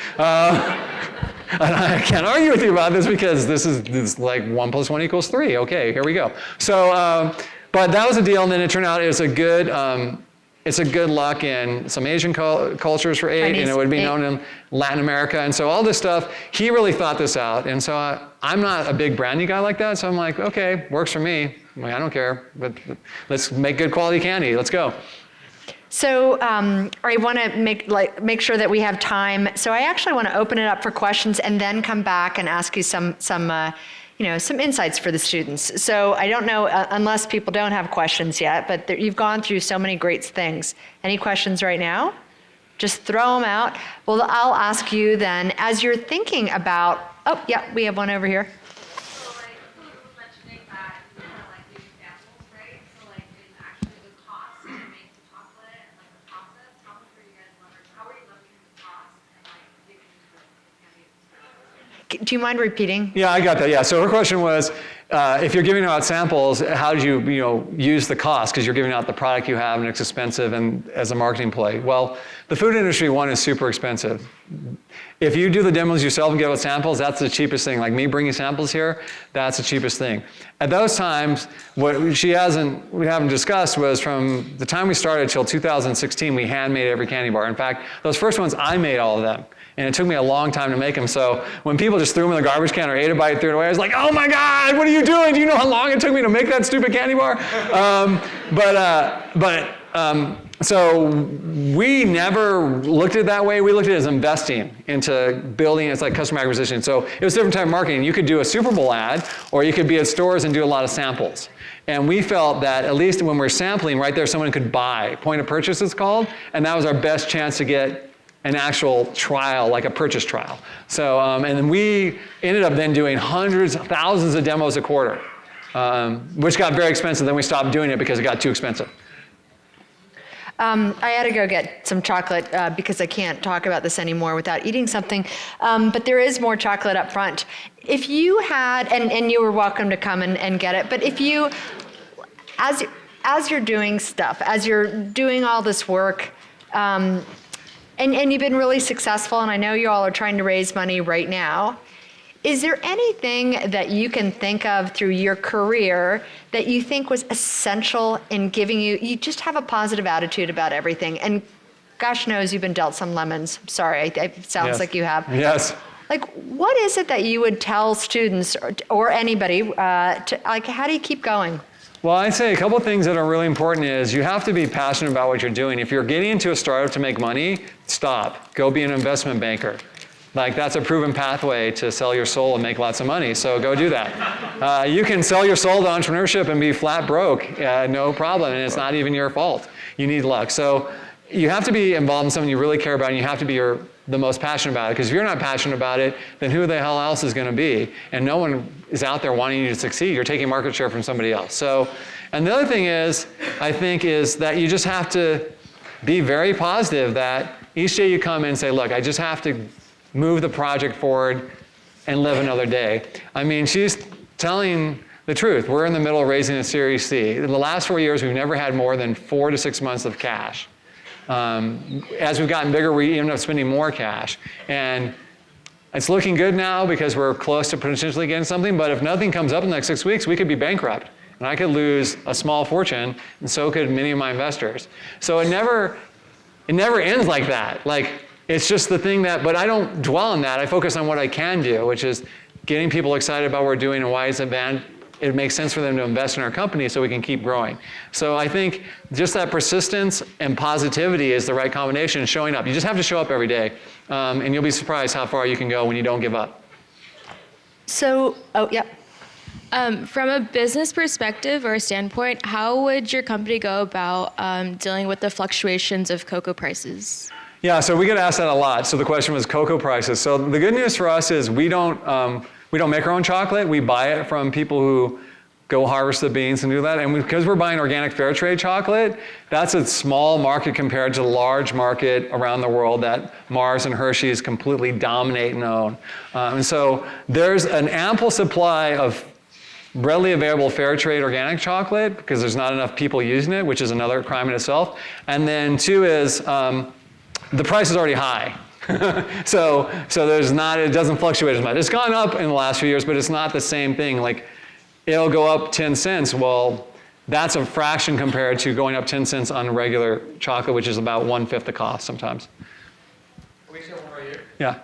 And I can't argue with you about this because this is like 1 + 1 = 3. Okay, here we go. So, but that was a deal, and then it turned out it's a good luck in some Asian cultures for 8, Chinese and it would be 8. known in Latin America, and so all this stuff, he really thought this out, and so I'm not a big branding guy like that, so I'm like, okay, works for me. I don't care, but let's make good quality candy. Let's go. So I want to make sure that we have time. So I actually want to open it up for questions and then come back and ask you some insights for the students. So I don't know, unless people don't have questions yet, but you've gone through so many great things. Any questions right now? Just throw them out. Well, I'll ask you then, as you're thinking about, oh, yeah, we have one over here. Do you mind repeating? Yeah, I got that. Yeah. So her question was, if you're giving out samples, how did you, use the cost? Because you're giving out the product you have and it's expensive, and as a marketing play. Well, the food industry, one, is super expensive. If you do the demos yourself and give out samples, that's the cheapest thing. Like me bringing samples here, that's the cheapest thing. At those times, what we haven't discussed was from the time we started till 2016, we handmade every candy bar. In fact, those first ones, I made all of them. And it took me a long time to make them. So when people just threw them in the garbage can or ate a bite, threw it away, I was like, oh my God, what are you doing? Do you know how long it took me to make that stupid candy bar? So we never looked at it that way. We looked at it as investing into building. It's like customer acquisition. So it was a different type of marketing. You could do a Super Bowl ad, or you could be at stores and do a lot of samples. And we felt that at least when we're sampling, right there, someone could buy. Point of purchase, it's called. And that was our best chance to get an actual trial, like a purchase trial. So, and then we ended up then doing hundreds, thousands of demos a quarter, which got very expensive. Then we stopped doing it because it got too expensive. I had to go get some chocolate because I can't talk about this anymore without eating something. But there is more chocolate up front. If you had, and you were welcome to come and get it, but if you, as you're doing stuff, as you're doing all this work, and you've been really successful, and I know you all are trying to raise money right now. Is there anything that you can think of through your career that you think was essential in giving you just have a positive attitude about everything? And gosh knows you've been dealt some lemons. Sorry, it sounds like you have. Yes. Like, what is it that you would tell students or anybody, how do you keep going? Well, I'd say a couple of things that are really important is you have to be passionate about what you're doing. If you're getting into a startup to make money, stop. Go be an investment banker. Like, that's a proven pathway to sell your soul and make lots of money, so go do that. You can sell your soul to entrepreneurship and be flat broke, no problem, and it's not even your fault. You need luck. So you have to be involved in something you really care about, and you have to be the most passionate about it. Because if you're not passionate about it, then who the hell else is going to be? And no one is out there wanting you to succeed. You're taking market share from somebody else. So, and the other thing is, I think, is that you just have to be very positive that each day you come in and say, look, I just have to move the project forward and live another day. I mean, she's telling the truth. We're in the middle of raising a Series C. In the last 4 years, we've never had more than 4 to 6 months of cash. As we've gotten bigger, we end up spending more cash. And it's looking good now because we're close to potentially getting something, but if nothing comes up in the next 6 weeks, we could be bankrupt. And I could lose a small fortune, and so could many of my investors. So it never ends like that. Like, it's just the thing that, but I don't dwell on that. I focus on what I can do, which is getting people excited about what we're doing and why it makes sense for them to invest in our company so we can keep growing. So I think just that persistence and positivity is the right combination, and showing up. You just have to show up every day, and you'll be surprised how far you can go when you don't give up. So, oh, yeah. From a business perspective or standpoint, how would your company go about dealing with the fluctuations of cocoa prices? Yeah, so we get asked that a lot. So the question was cocoa prices. So the good news for us is we don't make our own chocolate. We buy it from people who go harvest the beans and do that. And because we're buying organic fair trade chocolate, that's a small market compared to the large market around the world that Mars and Hershey's completely dominate and own. And so there's an ample supply of readily available fair trade organic chocolate because there's not enough people using it, which is another crime in itself. And then 2 is the price is already high. so it doesn't fluctuate as much. It's gone up in the last few years, but it's not the same thing. Like, it'll go up 10 cents. Well, that's a fraction compared to going up 10 cents on regular chocolate, which is about 1/5 the cost sometimes. We should one right here. Yeah.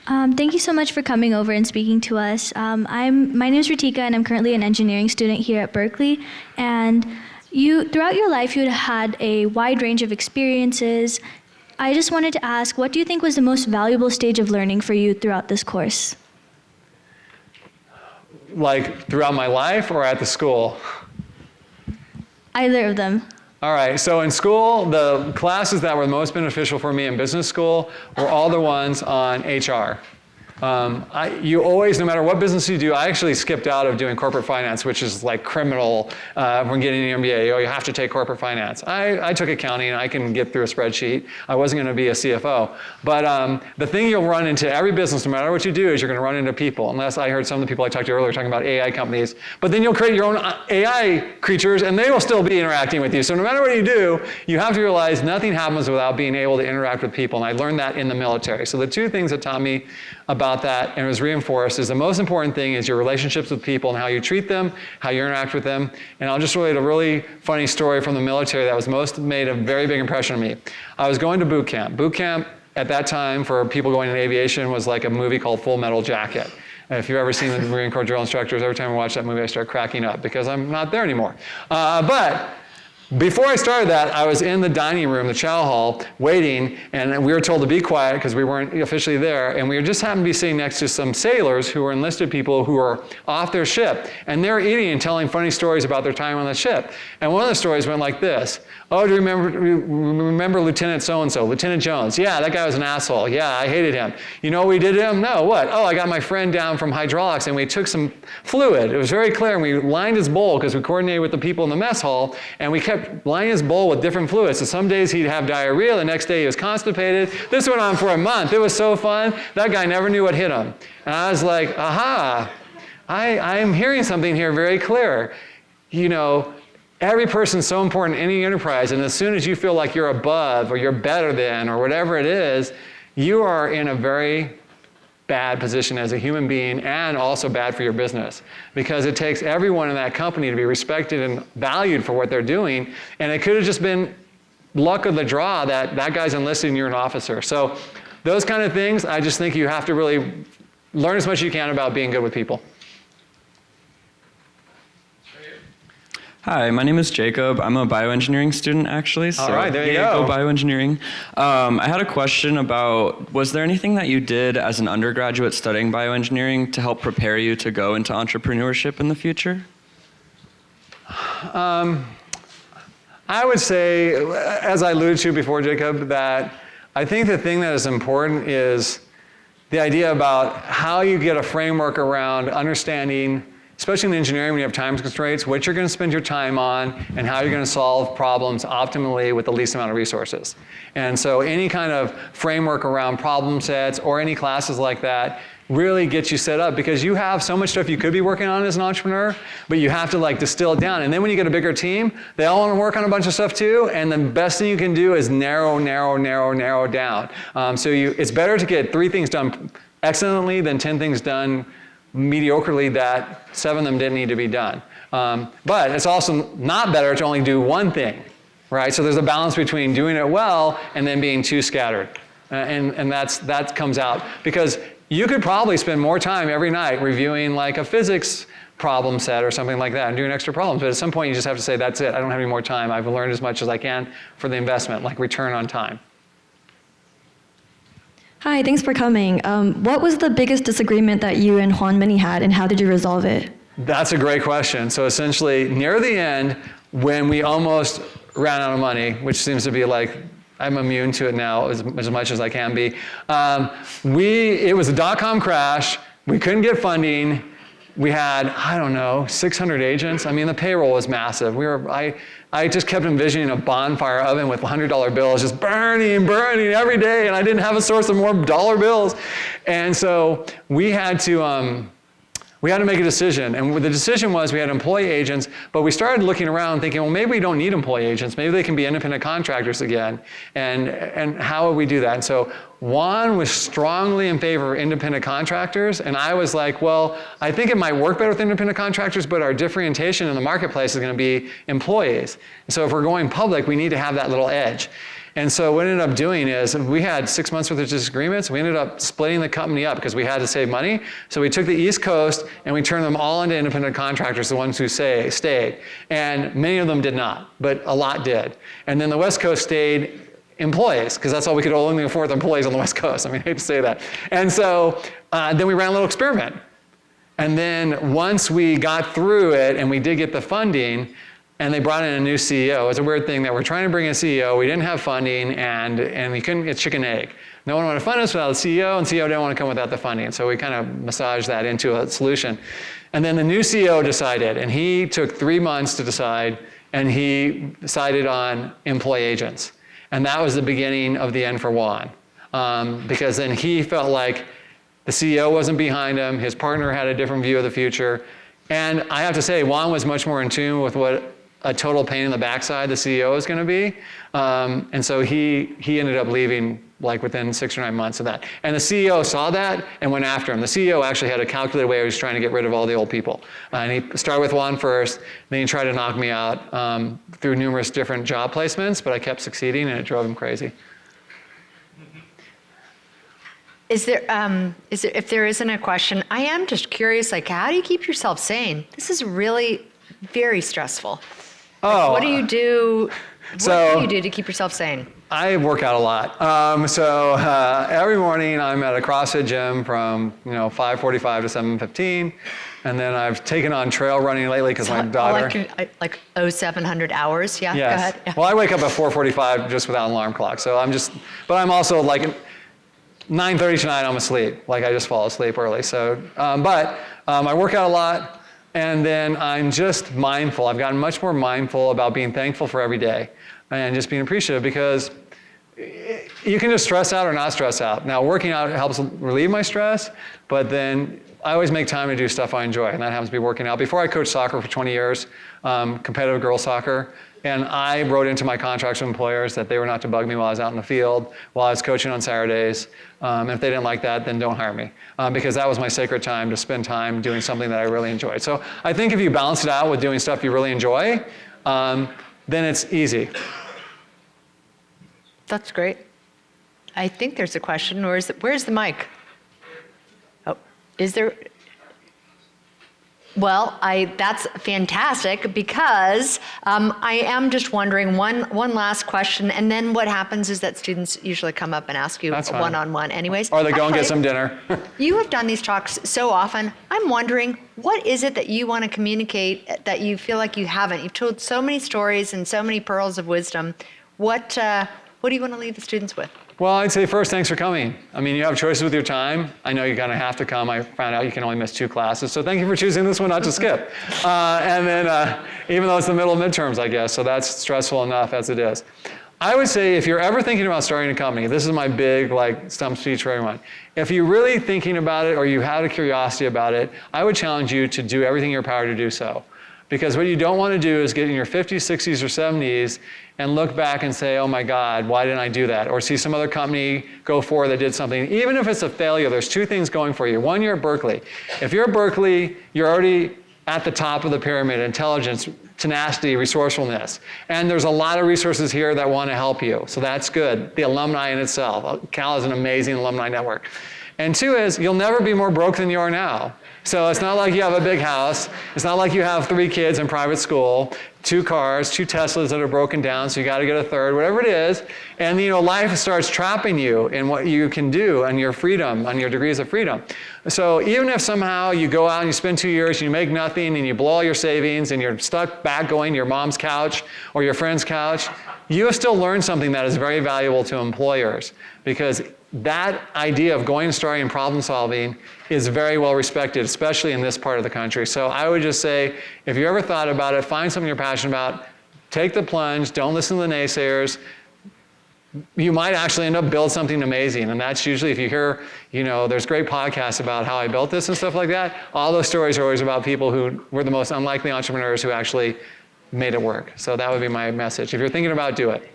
Thank you so much for coming over and speaking to us. My name is Ritika, and I'm currently an engineering student here at Berkeley. And throughout your life, you had a wide range of experiences. I just wanted to ask, what do you think was the most valuable stage of learning for you throughout this course? Like throughout my life or at the school? Either of them. All right, so in school, the classes that were most beneficial for me in business school were all the ones on HR. You always, no matter what business you do, I actually skipped out of doing corporate finance, which is like criminal when getting an MBA. You have to take corporate finance. I took accounting, and I can get through a spreadsheet. I wasn't going to be a CFO. But the thing you'll run into every business, no matter what you do, is you're going to run into people. Unless I heard some of the people I talked to earlier talking about AI companies. But then you'll create your own AI creatures, and they will still be interacting with you. So no matter what you do, you have to realize nothing happens without being able to interact with people. And I learned that in the military. So the 2 things that taught me about that, and it was reinforced, is the most important thing is your relationships with people and how you treat them, how you interact with them. And I'll just relate a really funny story from the military that made a very big impression on me. I was going to boot camp. Boot camp at that time for people going in aviation was like a movie called Full Metal Jacket. And if you've ever seen the Marine Corps drill instructors, every time I watch that movie, I start cracking up because I'm not there anymore. But before I started that, I was in the dining room, the chow hall, waiting, and we were told to be quiet because we weren't officially there, and we just happened to be sitting next to some sailors who were enlisted people who were off their ship, and they were eating and telling funny stories about their time on the ship. And one of the stories went like this. Oh, do you remember Lieutenant so-and-so, Lieutenant Jones? Yeah, that guy was an asshole. Yeah, I hated him. You know what we did to him? No, what? Oh, I got my friend down from hydraulics, and we took some fluid. It was very clear, and we lined his bowl because we coordinated with the people in the mess hall, and we kept lining his bowl with different fluids. So some days he'd have diarrhea, the next day he was constipated. This went on for a month. It was so fun. That guy never knew what hit him. And I was like, aha, I'm hearing something here very clear. You know, every person's so important in any enterprise, and as soon as you feel like you're above or you're better than or whatever it is, you are in a very bad position as a human being, and also bad for your business, because it takes everyone in that company to be respected and valued for what they're doing, and it could have just been luck of the draw that guy's enlisted and you're an officer. So those kind of things, I just think you have to really learn as much as you can about being good with people. Hi, my name is Jacob. I'm a bioengineering student, actually. So all right, there you go. Bioengineering. I had a question about, was there anything that you did as an undergraduate studying bioengineering to help prepare you to go into entrepreneurship in the future? I would say, as I alluded to before, Jacob, that I think the thing that is important is the idea about how you get a framework around understanding, especially in engineering when you have time constraints, what you're going to spend your time on and how you're going to solve problems optimally with the least amount of resources. And so any kind of framework around problem sets or any classes like that really gets you set up, because you have so much stuff you could be working on as an entrepreneur, but you have to like distill it down. And then when you get a bigger team, they all want to work on a bunch of stuff too, and the best thing you can do is narrow down. It's better to get 3 things done excellently than 10 things done mediocrely that 7 of them didn't need to be done. But it's also not better to only do 1 thing, right? So there's a balance between doing it well and then being too scattered. And that comes out, because you could probably spend more time every night reviewing like a physics problem set or something like that and doing extra problems. But at some point you just have to say, that's it, I don't have any more time. I've learned as much as I can for the investment, like return on time. Hi, thanks for coming. What was the biggest disagreement that you and Juan Mini had, and how did you resolve it? That's a great question. So essentially, near the end, when we almost ran out of money, which seems to be like, I'm immune to it now as much as I can be. It was a dot-com crash. We couldn't get funding. We had, I don't know, 600 agents. I mean, the payroll was massive. I just kept envisioning a bonfire oven with $100 bills just burning every day, and I didn't have a source of more dollar bills. And so we had to make a decision. And the decision was we had employee agents, but we started looking around thinking, well, maybe we don't need employee agents. Maybe they can be independent contractors again. And how would we do that? And so Juan was strongly in favor of independent contractors. And I was like, well, I think it might work better with independent contractors, but our differentiation in the marketplace is going to be employees. And so if we're going public, we need to have that little edge. And so what we ended up doing is, we had 6 months worth of disagreements. We ended up splitting the company up because we had to save money. So we took the East Coast and we turned them all into independent contractors, the ones who stayed. And many of them did not, but a lot did. And then the West Coast stayed employees, because that's all we could only afford employees on the West Coast. I mean, I hate to say that. And so then we ran a little experiment. And then once we got through it and we did get the funding, and they brought in a new CEO. It's a weird thing that we're trying to bring in a CEO, we didn't have funding, and we couldn't get chicken egg. No one wanted to fund us without a CEO, and CEO didn't want to come without the funding. So we kind of massaged that into a solution. And then the new CEO decided, and he took 3 months to decide, and he decided on employee agents. And that was the beginning of the end for Juan. Because then he felt like the CEO wasn't behind him, his partner had a different view of the future. And I have to say, Juan was much more in tune with what a total pain in the backside the CEO is going to be. And so he ended up leaving like within 6 or 9 months of that. And the CEO saw that and went after him. The CEO actually had a calculated way he was trying to get rid of all the old people. And he started with Juan first, then he tried to knock me out through numerous different job placements, but I kept succeeding and it drove him crazy. If there isn't a question, I am just curious, like, how do you keep yourself sane? This is really very stressful. Oh. What do you do? What do you do to keep yourself sane? I work out a lot. Every morning I'm at a CrossFit gym from 5:45 to 7:15, and then I've taken on trail running lately because my daughter. Like 700 hours, yeah. Yes. Go ahead. Yeah. Well, I wake up at 4:45 just without an alarm clock. So but I'm also like 9:30 tonight I'm asleep. Like I just fall asleep early. So, I work out a lot. And then I'm just mindful. I've gotten much more mindful about being thankful for every day and just being appreciative, because you can just stress out or not stress out. Now, working out helps relieve my stress, but then I always make time to do stuff I enjoy, and that happens to be working out. Before I coached soccer for 20 years, competitive girls soccer, and I wrote into my contracts with employers that they were not to bug me while I was out in the field, while I was coaching on Saturdays. And if they didn't like that, then don't hire me. Because that was my sacred time to spend time doing something that I really enjoyed. So I think if you balance it out with doing stuff you really enjoy, then it's easy. That's great. I think there's a question. Where's the mic? Oh, is there? Well, that's fantastic, because I am just wondering one last question, and then what happens is that students usually come up and ask you one-on-one anyways. Or they go and get some dinner. You have done these talks so often. I'm wondering, what is it that you want to communicate that you feel like you haven't? You've told so many stories and so many pearls of wisdom. What do you want to leave the students with? Well, I'd say first, thanks for coming. I mean, you have choices with your time. I know you kind of have to come. I found out you can only miss 2 classes, so thank you for choosing this one not to skip. And then, even though it's the middle of midterms, I guess, so that's stressful enough as it is. I would say if you're ever thinking about starting a company, this is my big stump speech for everyone. If you're really thinking about it or you had a curiosity about it, I would challenge you to do everything in your power to do so. Because what you don't want to do is get in your 50s, 60s, or 70s and look back and say, oh my God, why didn't I do that? Or see some other company go forward that did something. Even if it's a failure, there's 2 things going for you. One, you're at Berkeley. If you're at Berkeley, you're already at the top of the pyramid, intelligence, tenacity, resourcefulness. And there's a lot of resources here that want to help you. So that's good. The alumni in itself. Cal is an amazing alumni network. And 2 is, you'll never be more broke than you are now. So it's not like you have a big house. It's not like you have 3 kids in private school, 2 cars, 2 Teslas that are broken down, so you got to get a 3rd, whatever it is. And life starts trapping you in what you can do and your freedom, and your degrees of freedom. So even if somehow you go out and you spend 2 years and you make nothing and you blow all your savings and you're stuck back going to your mom's couch or your friend's couch, you have still learned something that is very valuable to employers, because that idea of going and starting and problem solving is very well respected, especially in this part of the country. So I would just say, if you ever thought about it, find something you're passionate about, take the plunge, don't listen to the naysayers. You might actually end up building something amazing. And that's usually, if you hear, there's great podcasts about how I built this and stuff like that. All those stories are always about people who were the most unlikely entrepreneurs who actually made it work. So that would be my message. If you're thinking about it, do it.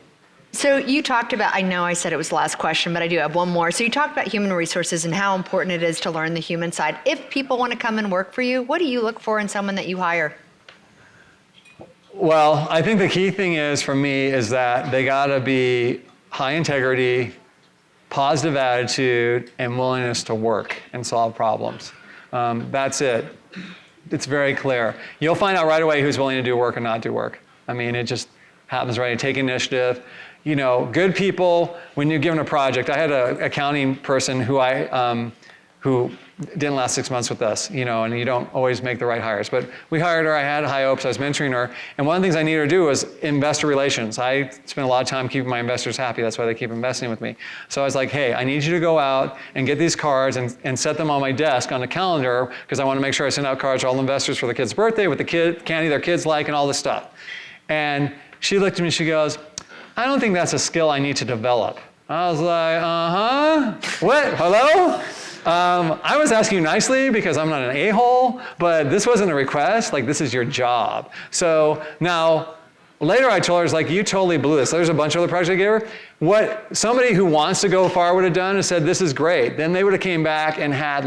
So you talked about, I know I said it was the last question, but I do have one more. So you talked about human resources and how important it is to learn the human side. If people want to come and work for you, what do you look for in someone that you hire? Well, I think the key thing is, for me, is that they got to be high integrity, positive attitude, and willingness to work and solve problems. That's it. It's very clear. You'll find out right away who's willing to do work and not do work. I mean, it just happens, right? Take initiative. Good people, when you're given a project. I had an accounting person who didn't last 6 months with us, and you don't always make the right hires. But we hired her. I had high hopes. I was mentoring her. And one of the things I needed her to do was investor relations. I spend a lot of time keeping my investors happy. That's why they keep investing with me. So I was like, hey, I need you to go out and get these cards and set them on my desk on a calendar, because I want to make sure I send out cards to all investors for the kid's birthday with the candy their kids like and all this stuff. And she looked at me, she goes, I don't think that's a skill I need to develop. I was like, what, hello? I was asking you nicely because I'm not an a-hole, but this wasn't a request, this is your job. So now, later I told her, you totally blew this. There's a bunch of other projects I gave her. What somebody who wants to go far would have done is said, this is great. Then they would have came back and had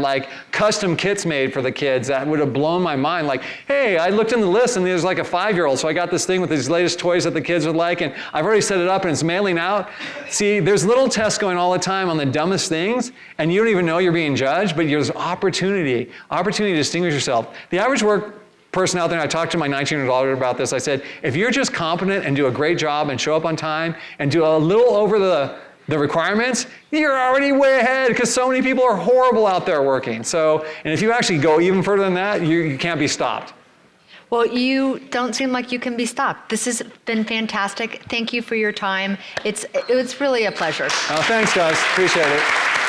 custom kits made for the kids that would have blown my mind. Hey, I looked in the list and there's a 5-year-old, so I got this thing with these latest toys that the kids would like, and I've already set it up and it's mailing out. See, there's little tests going all the time on the dumbest things, and you don't even know you're being judged, but there's opportunity to distinguish yourself. The average person out there, and I talked to my 19-year-old daughter about this, I said, if you're just competent and do a great job and show up on time and do a little over the requirements, you're already way ahead, because so many people are horrible out there working. So, and if you actually go even further than that, you can't be stopped. Well, you don't seem like you can be stopped. This has been fantastic. Thank you for your time. It's really a pleasure. Thanks, guys. Appreciate it.